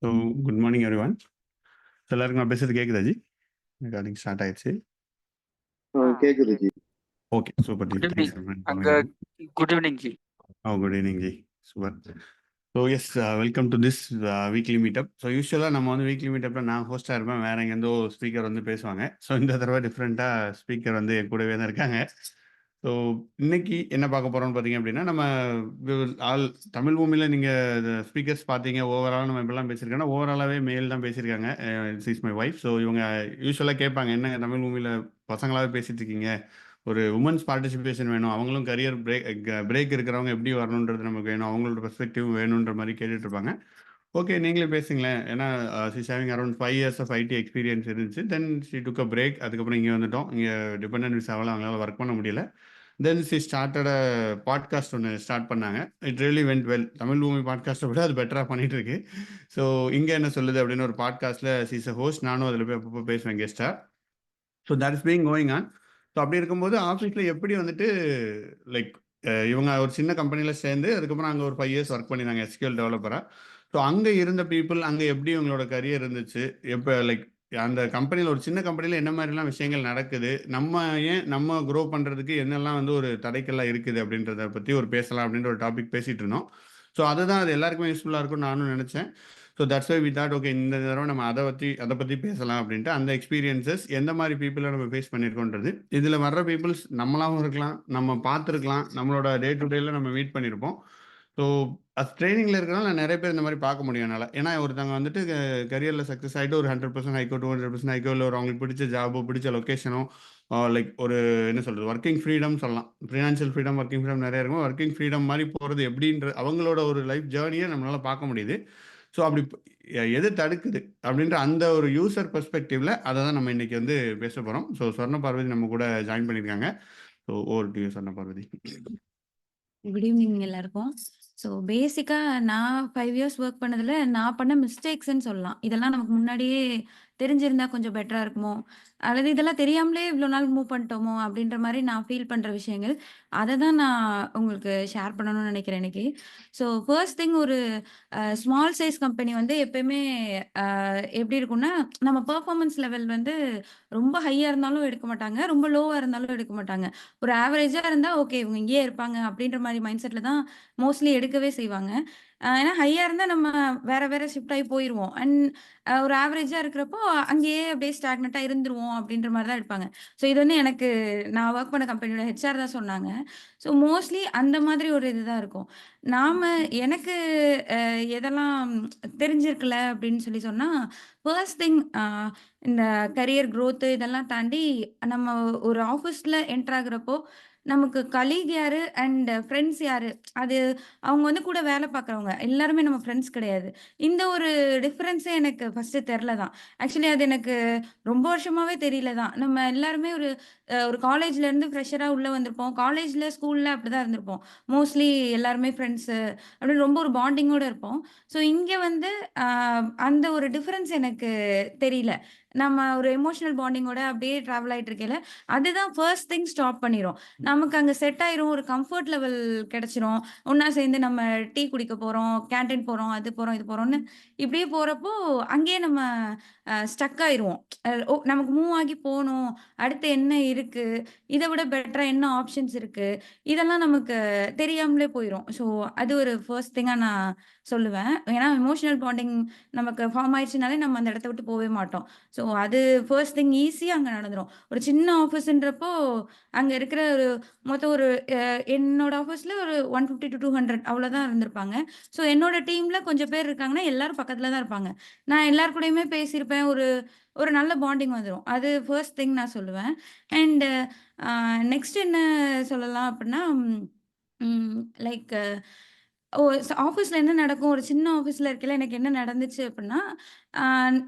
So good morning everyone. எல்லாருக்கும் நான் பேசுறது கேட்குதா ஜி? ரெக்கார்டிங் ஸ்டார்ட் ஆயிடுச்சு. கேக்குது ji. Okay super ji. Good evening ji. Good evening ji. Super. So yes, welcome to this weekly meetup. So யூஸ்வலாக நம்ம வந்து வீக்லி மீட்டப்பில் நான் ஹோஸ்ட்டாக இருப்பேன், வேற எங்கேருந்தோ ஸ்பீக்கர் வந்து பேசுவாங்க. ஸோ இந்த தடவை டிஃப்ரெண்ட்டாக ஸ்பீக்கர் வந்து என் கூடவே தான் இருக்காங்க. ஸோ இன்னைக்கு என்ன பார்க்க போகிறோம்னு பார்த்தீங்க அப்படின்னா, நம்ம ஆல் தமிழ் பூமியில் நீங்கள் ஸ்பீக்கர்ஸ் பார்த்தீங்க, ஓவரால் நம்ம இப்படிலாம் பேசியிருக்கோன்னா ஓவராலாகவே மேல் தான் பேசியிருக்காங்க. Is my wife. ஸோ இவங்க யூஸ்வலாக கேட்பாங்க, என்ன தமிழ் பூமியில் பசங்களாகவே பேசிட்டு இருக்கீங்க, ஒரு உமன்ஸ் பார்ட்டிசிபேஷன் வேணும், அவங்களும் கரியர் பிரேக் இருக்கிறவங்க எப்படி வரணுன்றது நமக்கு வேணும், அவங்களோட பெர்ஸ்பெக்டிவ் வேணுன்ற மாதிரி கேட்டுட்டு இருப்பாங்க. ஓகே நீங்களே பேசுங்களேன், ஏன்னா she's having around 5 years of IT experience இருந்துச்சு. Then she took a break. அதுக்கப்புறம் இங்கே வந்துட்டோம். இங்கே டிபெண்டன்ட் விசாவில் அவங்களால ஒர்க் பண்ண முடியல. தென் ஷீ ஸ்டார்டட் பாட்காஸ்ட் ஒன்று ஸ்டார்ட் பண்ணாங்க. It really vent well. Tamil பூமி பாட்காஸ்ட்டை விட அது பெட்டராக பண்ணிட்டு இருக்கு. ஸோ இங்கே என்ன சொல்லுது அப்படின்னு ஒரு பாட்காஸ்ட்டில் ஷீஸ் அ ஹோஸ்ட், நானும் அதில் போய் அப்பப்போ பேசுவேன் கெஸ்ட்டாக. So that is being going on. So அப்படி இருக்கும்போது ஆஃபீஸில் எப்படி வந்துட்டு லைக் இவங்க ஒரு சின்ன கம்பெனியில் சேர்ந்து அதுக்கப்புறம் அங்கே ஒரு 5 years ஒர்க் பண்ணியிருந்தாங்க எஸ்கியூஎல் டெவலப்பராக. ஸோ அங்கே இருந்த பீப்புள், அங்கே எப்படி இவங்களோட கரியர் இருந்துச்சு, எப்போ லைக் அந்த கம்பெனியில், ஒரு சின்ன கம்பெனியில் என்ன மாதிரிலாம் விஷயங்கள் நடக்குது, நம்ம க்ரோ பண்ணுறதுக்கு என்னெல்லாம் வந்து ஒரு தடைக்கெல்லாம் இருக்குது அப்படின்றத பற்றி ஒரு பேசலாம் அப்படின்ற ஒரு டாபிக் பேசிகிட்டு இருந்தோம். ஸோ அதுதான் அது எல்லாருக்குமே யூஸ்ஃபுல்லாக இருக்கும்னு நானும் நினச்சேன். So that's why we thought okay இந்த தடவை நம்ம அதை பற்றி பேசலாம் அப்படின்ட்டு. அந்த எக்ஸ்பீரியன்சஸ் எந்த மாதிரி பீப்புளை நம்ம ஃபேஸ் பண்ணியிருக்கோன்றது, இதில் வர்ற பீப்புள்ஸ் நம்மளாகவும் இருக்கலாம், நம்ம பார்த்துருக்கலாம், நம்மளோட டே டு டேல நம்ம மீட் பண்ணியிருப்போம். ஸோ ட்ரைனிங்கில் இருக்கிறனால நான் நிறைய பேர் இந்த மாதிரி பார்க்க முடியும் என்னால். ஏன்னா ஒருத்தவங்க வந்துட்டு கரியரில் சக்ஸஸ் ஆகிட்டு ஒரு 100% ஹைக்கோ 200% ஹைக்கோ, இல்லை ஒரு அவங்களுக்கு பிடிச்ச ஜாபோ பிடிச்ச லொக்கேஷனோ, லைக் ஒரு என்ன சொல்கிறது, ஒர்க்கிங் ஃப்ரீடம் சொல்லலாம், ஃபினான்ஷியல் ஃப்ரீடம், ஒர்க்கிங் ஃப்ரீடம் நிறைய இருக்கும். ஒர்க்கிங் ஃப்ரீடம் மாதிரி போகிறது எப்படின்ற அவங்களோட ஒரு லைஃப் ஜேர்னியை நம்மளால் பார்க்க முடியுது. ஸோ அப்படி எது தடுக்குது அப்படின்ற அந்த ஒரு யூசர் பெர்ஸ்பெக்டிவ்ல அதை தான் நம்ம இன்னைக்கு வந்து பேச போகிறோம். ஸோ சொர்ண பார்வதி நம்ம கூட ஜாயின் பண்ணியிருக்காங்க. So over to you Swarna Parvathi. Good evening எல்லாருக்கும். ஸோ பேசிக்காக நான் 5 years ஒர்க் பண்ணதில் நான் பண்ண மிஸ்டேக்ஸ்ன்னு சொல்லலாம். இதெல்லாம் நமக்கு முன்னாடியே தெரிஞ்சிருந்தா கொஞ்சம் பெட்டராக இருக்குமோ, அல்லது இதெல்லாம் தெரியாமலே இவ்வளோ நாள் மூவ் பண்ணிட்டோமோ அப்படின்ற மாதிரி நான் ஃபீல் பண்ணுற விஷயங்கள், அதை தான் நான் உங்களுக்கு ஷேர் பண்ணணும்னு நினைக்கிறேன் இன்னைக்கு. ஸோ ஃபர்ஸ்ட் திங், ஒரு ஸ்மால் சைஸ் கம்பெனி வந்து எப்பயுமே எப்படி இருக்கும்னா, நம்ம பெர்ஃபார்மன்ஸ் லெவல் வந்து ரொம்ப ஹையாக இருந்தாலும் எடுக்க மாட்டாங்க, ரொம்ப லோவாக இருந்தாலும் எடுக்க மாட்டாங்க. ஒரு ஆவரேஜாக இருந்தால் ஓகே இவங்க இங்கேயே இருப்பாங்க அப்படின்ற மாதிரி மைண்ட் செட்டில் தான் மோஸ்ட்லி எடுக்கவே செய்வாங்க. ஏன்னா ஹையாக இருந்தால் நம்ம வேற வேற ஷிஃப்ட் ஆகி போயிடுவோம். அண்ட் ஒரு ஆவரேஜாக இருக்கிறப்போ அங்கேயே அப்படியே ஸ்டாக்னட்டாக இருந்துருவோம் அப்படின்ற மாதிரி தான் எடுப்பாங்க. ஸோ இது வந்து எனக்கு நான் ஒர்க் பண்ண கம்பெனியோட ஹெச்ஆர் தான் சொன்னாங்க. ஸோ மோஸ்ட்லி அந்த மாதிரி ஒரு இதுதான் இருக்கும். எனக்கு எதெல்லாம் தெரிஞ்சிருக்கல அப்படின்னு சொன்னால், ஃபர்ஸ்ட் திங், இந்த கரியர் growth இதெல்லாம் தாண்டி நம்ம ஒரு ஆஃபீஸில் என்டர் ஆகுறப்போ நமக்கு கலீக் யாரு அண்ட் ஃப்ரெண்ட்ஸ் யாரு, அது அவங்க வந்து கூட வேலை பார்க்குறவங்க எல்லாருமே நம்ம ஃப்ரெண்ட்ஸ் கிடையாது. இந்த ஒரு டிஃப்ரென்ஸே எனக்கு ஃபஸ்ட்டு தெரில தான். ஆக்சுவலி அது எனக்கு ரொம்ப வருஷமாவே தெரியல தான். நம்ம எல்லாருமே ஒரு காலேஜ்லேருந்து ஃப்ரெஷராக உள்ளே வந்திருப்போம். காலேஜில் ஸ்கூலில் அப்படி தான் இருந்திருப்போம். மோஸ்ட்லி எல்லாருமே ஃப்ரெண்ட்ஸு அப்படின்னு ரொம்ப ஒரு பாண்டிங்கோடு இருப்போம். ஸோ இங்கே வந்து அந்த ஒரு டிஃப்ரென்ஸ் எனக்கு தெரியல. நம்ம ஒரு எமோஷனல் பாண்டிங்கோட அப்படியே ட்ராவல் ஆகிட்டு இருக்கையில அதுதான் ஃபர்ஸ்ட் திங் ஸ்டாப் பண்ணிடும். நமக்கு அங்கே செட் ஆயிரும், ஒரு கம்ஃபர்ட் லெவல் கிடைச்சிரும். ஒன்றா சேர்ந்து நம்ம டீ குடிக்க போகிறோம், கேன்டீன் போகிறோம், அது போகிறோம் இது போகிறோம்னு இப்படியே போகிறப்போ அங்கேயே நம்ம ஸ்டக் ஆயிடுவோம். நமக்கு மூவ் ஆகி போகணும், அடுத்து என்ன இருக்குது, இதை விட பெட்டராக என்ன ஆப்ஷன்ஸ் இருக்குது, இதெல்லாம் நமக்கு தெரியாமலே போயிடும். ஸோ அது ஒரு ஃபர்ஸ்ட் திங்காக நான் சொல்லுவேன். ஏன்னா எமோஷனல் பாண்டிங் நமக்கு ஃபார்ம் ஆயிடுச்சுனாலே நம்ம அந்த இடத்த விட்டு போகவே மாட்டோம். ஸோ அது ஃபர்ஸ்ட் திங் ஈஸியாக அங்கே நடந்துடும். ஒரு சின்ன ஆஃபீஸுன்றப்போ அங்கே இருக்கிற மொத்தம் என்னோட ஆஃபீஸில் ஒரு 150 to 200 அவ்வளோதான் இருந்திருப்பாங்க. ஸோ என்னோட டீமில் கொஞ்சம் பேர் இருக்காங்கன்னா எல்லாரும் பக்கத்தில் தான் இருப்பாங்க. நான் எல்லார் கூடயுமே பேசியிருப்பேன். ஒரு ஒரு நல்ல பாண்டிங் வந்துடும். அது ஃபர்ஸ்ட் திங் நான் சொல்லுவேன். அண்டு நெக்ஸ்ட் என்ன சொல்லலாம் அப்படின்னா, லைக் ஆஃபீஸில் என்ன நடக்கும், ஒரு சின்ன ஆஃபீஸில் இருக்கையில எனக்கு என்ன நடந்துச்சு அப்படின்னா,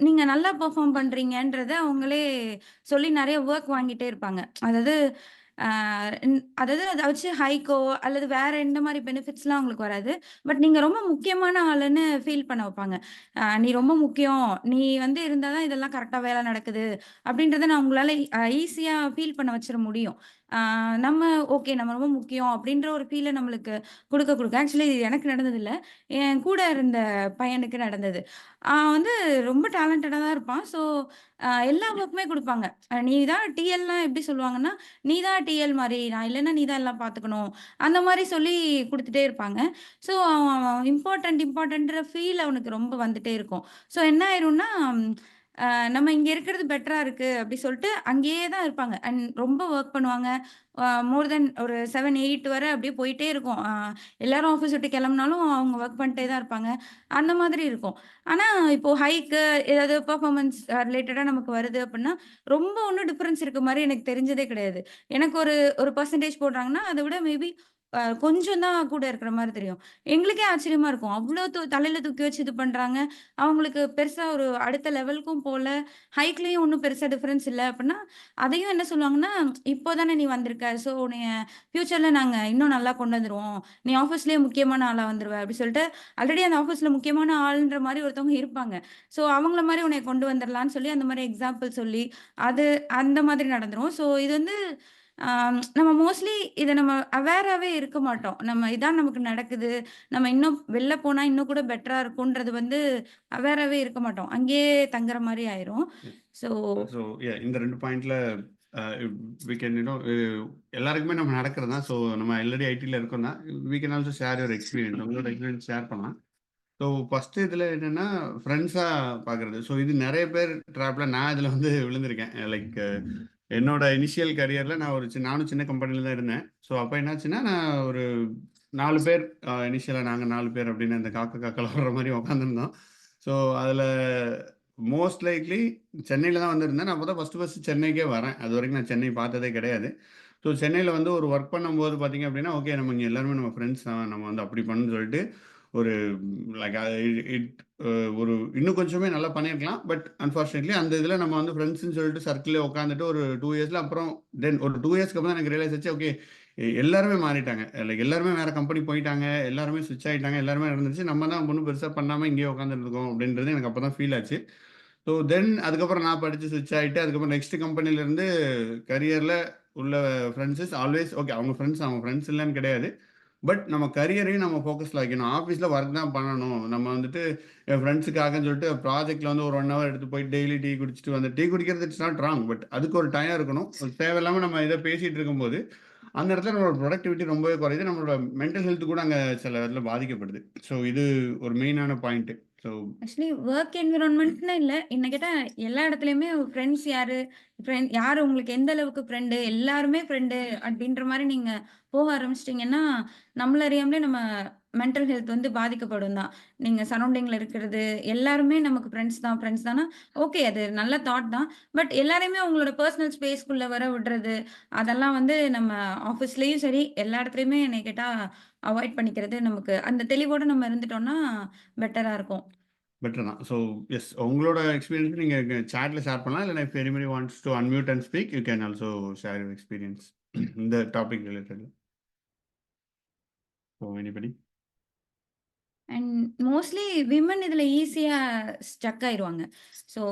நீங்கள் நல்லா பெர்ஃபார்ம் பண்ணுறீங்கன்றத அவங்களே சொல்லி நிறைய ஒர்க் வாங்கிட்டே இருப்பாங்க. அதாவது அதாவது அதை வச்சு ஹைக்கோ அல்லது வேற எந்த மாதிரி பெனிஃபிட்ஸ்லாம் அவங்களுக்கு வராது. பட் நீங்கள் ரொம்ப முக்கியமான ஆளுன்னு ஃபீல் பண்ண வைப்பாங்க. நீ ரொம்ப முக்கியம், நீ வந்து இருந்தால் தான் இதெல்லாம் கரெக்டாக வேலை நடக்குது அப்படின்றத நான் உங்களால் ஈஸியாக ஃபீல் பண்ண வச்சிட முடியும். நம்ம ஓகே நம்ம ரொம்ப முக்கியம் அப்படின்ற ஒரு ஃபீலை நம்மளுக்கு குடுக்க. ஆக்சுவலி இது எனக்கு நடந்தது இல்ல. என் கூட இருந்த பையனுக்கு நடந்தது. அவன் வந்து ரொம்ப டேலண்டடா தான் இருப்பான். ஸோ எல்லா ஒர்க்குமே குடுப்பாங்க. நீ தான் டிஎல்னா எப்படி சொல்லுவாங்கன்னா, "நீ தான் டிஎல் மாரி. நான் இல்லன்னா நீ தான் எல்லாம் பார்த்துக்கணும்." அந்த மாரி சொல்லி குடுத்துட்டே இருப்பாங்க. ஸோ அவன் இம்பார்ட்டன்ட்ன்ற ஃபீல் அவனுக்கு ரொம்ப வந்துட்டே இருக்கும். ஸோ என்ன ஆயிரும்னா, அ நம்ம இங்க இருக்கிறது பெட்டரா இருக்கு அப்படி சொல்லிட்டு அங்கேயே தான் இருப்பாங்க. அண்ட் ரொம்ப வொர்க் பண்ணுவாங்க. மோர் தென் ஒரு 7, 8 வரை அப்படியே போயிட்டே இருக்கும். எல்லாரும் ஆஃபீஸ் விட்டு கிளம்புனாலும் அவங்க ஒர்க் பண்ணிட்டே தான் இருப்பாங்க. அந்த மாதிரி இருக்கும். ஆனா இப்போ ஹைக்கு ஏதாவது பெர்ஃபார்மன்ஸ் ரிலேட்டடா நமக்கு வருது அப்படின்னா, ரொம்ப ஒண்ணும் டிஃபரன்ஸ் இருக்க மாரி எனக்கு தெரிஞ்சதே கிடையாது. எனக்கு ஒரு ஒரு பெர்சன்டேஜ் போடுறாங்கன்னா, அத விட மேபி கொஞ்சம் தான் கூட இருக்கிற மாரி தெரியும். எங்களுக்கே ஆச்சரியமா இருக்கும். அவ்ளோ தலையில தூக்கி வச்சு இது பண்றாங்க. அவங்களுக்கு பெருசா ஒரு அடுத்த லெவலுக்கும் போல, ஹைக்லயும் ஒண்ணும் பெருசா டிஃபரன்ஸ் இல்ல அப்டின்னா, அதையும் என்ன சொல்லுவாங்கன்னா, "இப்போ தானே நீ வந்திருக்க. ஸோ உன்னைய ஃபியூச்சர்ல நாங்க இன்னும் நல்லா கொண்டு வந்துருவோம். நீ ஆஃபீஸ்லயே முக்கியமான ஆளா வந்துருவ." அப்டி சொல்லிட்டு ஆல்ரெடி அந்த ஆஃபீஸ்ல முக்கியமான ஆளுன்ற மாரி ஒருத்தவங்க இருப்பாங்க. ஸோ அவங்கள மாரி உன்னைய கொண்டு வந்துரலான்னு சொல்லி அந்த மாரி எக்ஸாம்பிள் சொல்லி, அது அந்த மாதிரி நடந்துரும். ஸோ இது வந்து நம்ம மோஸ்ட்லி இத நம்ம அவேராவே இருக்க மாட்டோம். நம்ம இதான் நமக்கு நடக்குது. நம்ம இன்னும் வெளில போனா இன்னும் கூட பெட்டரா இருக்கும்ன்றது வந்து அவேராவே இருக்க மாட்டோம். அங்கேயே தங்குற மாரி ஆயிரும். எஸ். ஸோ ஸோ இந்த 2 பாயிண்ட்ல வி கேன் எல்லாருக்குமே நம்ம நடக்கிறது தான். ஸோ நம்ம ஆல்ரெடி ஐடில இருக்கோம் தான். We can also share your experience. உங்களோட எக்ஸ்பீரியன்ஸ் ஷேர் பண்ணலாம். ஸோ ஃபர்ஸ்ட்டு இதில என்னன்னா, ஃப்ரெண்ட்ஸா பார்க்குறது. ஸோ இது நெறைய பேர் ட்ராப்ல நான் இதில வந்து விழுந்திருக்கேன். லைக் என்னோட இனிஷியல் கரியர்ல நான் நானும் சின்ன கம்பெனில தான் இருந்தேன். ஸோ அப்ப என்னாச்சுன்னா, நான் ஒரு 4 பேர் இனிஷியலா நாங்க 4 பேர் அப்படின்னு அந்த காக்கா காக்கால வர்ற மாரி உட்காந்துருந்தோம். ஸோ அதில மோஸ்ட் லைக்லி சென்னையில தான் வந்திருந்தேன். நான் அப்ப தான் ஃபர்ஸ்ட்டு சென்னைக்கே வரேன். அதுவரைக்கும் நான் சென்னை பார்த்ததே கிடையாது. ஸோ சென்னையில வந்து ஒரு ஒர்க் பண்ணும்போது பார்த்தீங்க அப்படின்னா, ஓகே நம்ம இங்க எல்லாருமே நம்ம ஃப்ரெண்ட்ஸ் தான். நம்ம வந்து அப்படி பண்ணணும்னு சொல்லிட்டு ஒரு லைக் இட் ஒரு இன்னும் கொஞ்சமே நல்லா பண்ணியிருக்கலாம். பட் அன்ஃபார்ச்சுனேட்லி அந்த இதில நம்ம வந்து ஃப்ரெண்ட்ஸ்ன்னு சொல்லிட்டு சர்க்கிள்லே உட்காந்துட்டு ஒரு 2 இயர்ஸ்ல அப்புறம் தென் ஒரு 2 இயர்ஸ்க்கு அப்புறம் தான் எனக்கு ரியலைஸ் ஆச்சு. ஓகே எல்லாருமே மாறிட்டாங்க. லைக் எல்லாருமே வேற கம்பெனி போயிட்டாங்க. எல்லாருமே ஸ்விட்ச் ஆயிட்டாங்க. எல்லாருமே நடந்துருச்சு. நம்ம தான் ஒண்ணும் பெருசா பண்ணாம இங்கேயே உட்காந்துட்டு இருக்கோம் அப்படின்றது எனக்கு அப்ப தான் ஃபீல் ஆச்சு. ஸோ தென் அதுக்கப்புறம் நான் படிச்சு ஸ்விட்ச் ஆயிட்டு, அதுக்கப்புறம் நெக்ஸ்ட் கம்பெனிலேருந்து கரியர்ல உள்ள ஃப்ரெண்ட்ஸ் இஸ் ஆல்வேஸ் ஓகே. அவங்க ஃப்ரெண்ட்ஸ் இல்லன்னு கிடையாது. பட் நம்ம கரியரையும் நம்ம ஃபோக்கஸ்ல வைக்கணும். ஆஃபீஸ்ல ஒர்க் தான் பண்ணணும். நம்ம வந்துட்டு என் ஃப்ரெண்ட்ஸுக்காகன்னு சொல்லிட்டு ப்ராஜெக்ட்ல வந்து ஒரு 1 ஹவர் எடுத்து போய் டெய்லி டீ குடிச்சிட்டு வந்து டீ குடிக்கிறது இட்ஸ் நாட் ராங். பட் அதுக்கு ஒரு டைம் இருக்கணும். தேவையில்லாம நம்ம இத பேசிட்டு இருக்கும்போது, அந்த இடத்துல நம்மளோட புரொடக்டிவிட்டி ரொம்பவே குறையுது. நம்மளோட மென்டல் ஹெல்த் கூட அங்க சில இடத்துல பாதிக்கப்படுது. ஸோ இது ஒரு மெயினான பாயிண்ட். ஸோ ஆக்சுவலி வொர்க் என்விரான்மெண்ட்ன்னு இல்ல. என்ன கேட்டா எல்லா இடத்துலயுமே ஃப்ரெண்ட்ஸ் யாரு? யாரு உங்களுக்கு எந்த அளவுக்கு ஃப்ரெண்டு? எல்லாருமே ஃப்ரெண்டு அப்டின்ற மாரி நீங்க போக ஆரம்பிச்சிட்டீங்கன்னா, நம்மள அறியாமலே நம்ம மென்டல் ஹெல்த் வந்து பாதிக்கப்படும் தான். நீங்க சரவுண்டிங்ல இருக்கிறது எல்லாருமே நமக்கு ஃப்ரெண்ட்ஸ் தானா, ஓகே அது நல்ல தாட் தான். பட் எல்லாரையுமே உங்களோட பெர்சனல் ஸ்பேஸ்க்குள்ள வர விடுறது, அதெல்லாம் வந்து நம்ம ஆஃபீஸ்லயும் சரி, எல்லா இடத்துலயுமே என்னைய கேட்டா அவாய்ட் பண்ணிக்கிறது நமக்கு அந்த தெளிவோட நம்ம இருந்துட்டோம்னா பெட்டரா இருக்கும். பெட்டர் தான். ஸோ எஸ் உங்களோட எக்ஸ்பீரியன்ஸ் நீங்க சாட்ல ஷேர் பண்ணலாம். இல்ல if anybody wants to unmute and speak, you can also share your experience இந்த topic related. So anybody? And mostly women இதுல ஈஸியா ஸ்டக் ஆயிருவாங்க. ஸோ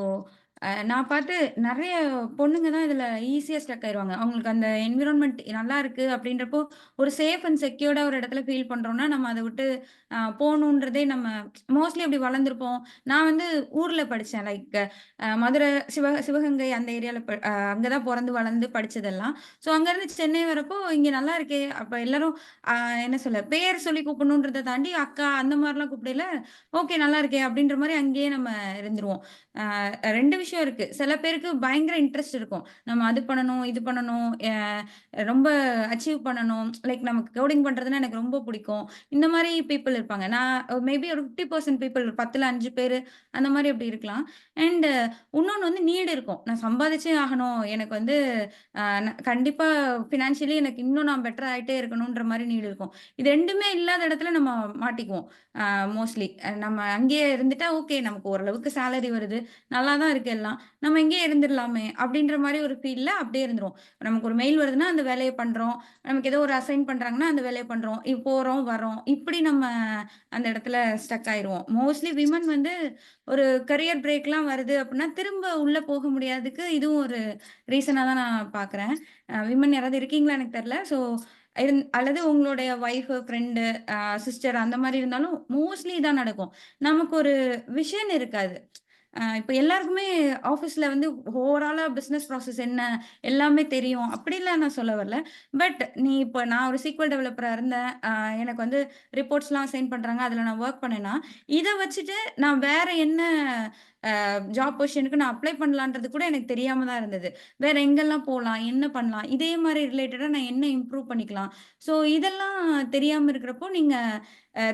நான் பார்த்து நெறைய பொண்ணுங்க தான் இதுல ஈஸியா ஸ்டக் ஆயிருவாங்க. அவங்களுக்கு அந்த என்விரான்மென்ட் நல்லா இருக்கு அப்படின்றப்போ, ஒரு சேஃப் அண்ட் செக்யூர்டா ஒரு இடத்துல ஃபீல் பண்றோம்னா, நம்ம அத விட்டு போணுன்றதே நம்ம மோஸ்ட்லி அப்படி வளர்ந்துருப்போம். நான் வந்து ஊர்ல படிச்சேன். லைக் மதுரை, சிவகங்கை அந்த ஏரியால அங்க தான் பொறந்து வளர்ந்து படிச்சதெல்லாம். ஸோ அங்கருந்து சென்னை வரப்போ, இங்க நல்லா இருக்கே! அப்ப எல்லாரும் அ என்ன சொல்ல, பேர் சொல்லி கூப்பிடணுன்றத தாண்டி அக்கா அந்த மாரிலாம் கூப்பிடையில, ஓகே நல்லா இருக்கே! அப்படின்ற மாரி அங்கேயே நம்ம இருந்துருவோம். 2 விஷயம் இருக்கு. சில பேருக்கு பயங்கர இன்ட்ரெஸ்ட் இருக்கும். நம்ம அது பண்ணணும், இது பண்ணணும், ரொம்ப அச்சீவ் பண்ணணும். லைக் நமக்கு கோடிங் பண்றதுன்னா எனக்கு ரொம்ப பிடிக்கும். இந்த மாரி பீப்பிள் இருப்பாங்க. நான் மேபி ஒரு 50% பீப்பிள் 10ல 5 பேரு அந்த மாரி அப்படி இருக்கலாம். அண்ட் இன்னொன்னு வந்து நீட் இருக்கும். நான் சம்பாதிச்சே ஆகணும். எனக்கு வந்து கண்டிப்பா ஃபினான்ஷியலி எனக்கு இன்னும் நான் பெட்டர் ஆயிட்டே இருக்கணுன்ற மாரி நீட் இருக்கும். இது 2மே இல்லாத இடத்துல நம்ம மாட்டிக்குவோம். மோஸ்ட்லி நம்ம அங்கேயே இருந்துட்டா ஓகே நமக்கு ஓரளவுக்கு சேலரி வருது. நல்லா தான் இருக்கு எல்லாமே. போயிடலாம். நம்ம இங்கேயே இருந்துடலாமே அப்படின்ற மாரி ஒரு ஃபீல்ல அப்படியே இருந்துருவோம். நமக்கு ஒரு மெயில் வருதுன்னா அந்த வேலைய பண்றோம். நமக்கு ஏதோ ஒரு அசைன் பண்றாங்கன்னா அந்த வேலைய பண்றோம். போறோம், வரோம். இப்படி நம்ம அந்த இடத்துல ஸ்டக் ஆயிருவோம். மோஸ்ட்லி விமன் வந்து ஒரு கரியர் பிரேக்லாம் வருது அப்படின்னா, திரும்ப உள்ள போக முடியாததுக்கு இதுவும் ஒரு ரீசனா தான் நான் பார்க்குறேன். விமன் யாராவது இருக்கீங்களா எனக்கு தெரியல. ஸோ அல்லது உங்களுடைய ஒய்ஃப், ஃப்ரெண்டு, சிஸ்டர் அந்த மாரி இருந்தாலும் மோஸ்ட்லி இதான் நடக்கும். நமக்கு ஒரு விஷன் இருக்காது. இப்ப எல்லாருக்குமே ஆஃபீஸ்ல வந்து ஓவராலா பிசினஸ் ப்ராசஸ் என்ன? எல்லாமே தெரியும். அப்படிலாம் நான் சொல்ல வரல. பட் இப்ப நான் ஒரு SQL டெவலப்பரா இருந்தேன். எனக்கு வந்து ரிப்போர்ட்ஸ்லாம் அசைன் பண்றாங்க. அதுல நான் வொர்க் பண்ணேன்னா, இத வச்சுட்டு நான் வேற என்ன ஜாப் பொசிஷனுக்கு நான் அப்ளை பண்ணலான்றது கூட எனக்கு தெரியாம தான் இருந்தது. வேற எங்கெல்லாம் போலாம்? என்ன பண்ணலாம்? இதே மாரி ரிலேட்டடா நான் என்ன இம்ப்ரூவ் பண்ணிக்கலாம்? ஸோ இதெல்லாம் தெரியாம இருக்கிறப்போ, நீங்க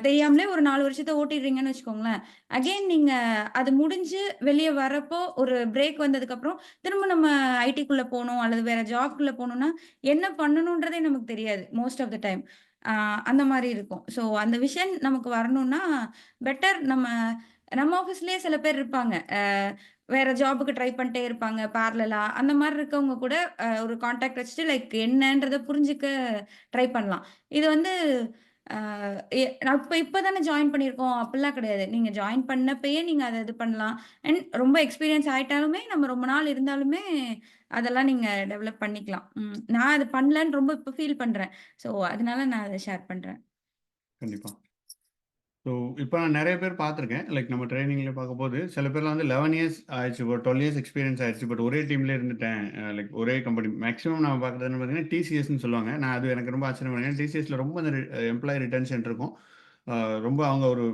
தெரியாமலே ஒரு 4 வருஷத்த ஓட்டிடுறீங்கன்னு வச்சுக்கோங்களேன். அகைன் நீங்க அது முடிஞ்சு வெளிய வரப்போ, ஒரு பிரேக் வந்ததுக்கப்புறம், திரும்ப நம்ம ஐடிக்குள்ள போணும், அல்லது வேற ஜாப்குள்ள போணும்னா, என்ன பண்ணணுன்றதே நமக்கு தெரியாது. Most of the time. ஆ அந்த மாரி இருக்கும். ஸோ அந்த விஷன் நமக்கு வரணும்னா, பெட்டர் நம்ம நம்ம ஆஃபீஸ்லயே சில பேர் இருப்பாங்க. வேற ஜாப்க்கு ட்ரை பண்ணிட்டே இருப்பாங்க பேரலலா. அந்த மாரி இருக்கவங்க கூட ஒரு கான்டாக்ட் வச்சுட்டு லைக் என்னன்றத புரிஞ்சுக்க ட்ரை பண்ணலாம். இது வந்து அ நான் இப்ப தானே ஜாயின் பண்ணியிருக்கோம் அப்படிலாம் கிடையாது. நீங்க ஜாயின் பண்ணப்பயே நீங்க அத இது பண்ணலாம். அண்ட் ரொம்ப எக்ஸ்பீரியன்ஸ் ஆயிட்டாலுமே, நம்ம ரொம்ப நாள் இருந்தாலுமே, அதெல்லாம் நீங்க டெவலப் பண்ணிக்கலாம். நான் அது பண்ணலன்னு ரொம்ப இப்ப ஃபீல் பண்றேன். ஸோ அதனால நான் அத ஷேர் பண்றேன். கண்டிப்பா. ஸோ, இப்போ நான் நெறைய பேர் பார்த்துருக்கேன். லைக் நம்ம ட்ரெய்னிங்ல பார்க்கும்போது, சில பேர்லாம் வந்து 11 இயர்ஸ் ஆயிருச்சு. ஒரு 12 இயர்ஸ் எக்ஸ்பீரியன்ஸ் ஆயிருச்சு. பட் ஒரே டீம்லயே இருந்துட்டேன். லைக் ஒரே கம்பெனி. மேக்ஸிமம் நம்ம பார்க்குறது என்ன பார்த்தீங்கன்னா, டிசிஎஸ்ன்னு சொல்லுவாங்க. நான் அது எனக்கு ரொம்ப ஆச்சரியமா இருக்கு. டிசிஎஸ்ல ரொம்ப அந்த எம்ப்ளாயி ரிட்டென்ஷன் இருக்கும். அ ரொம்ப அவங்க ஒரு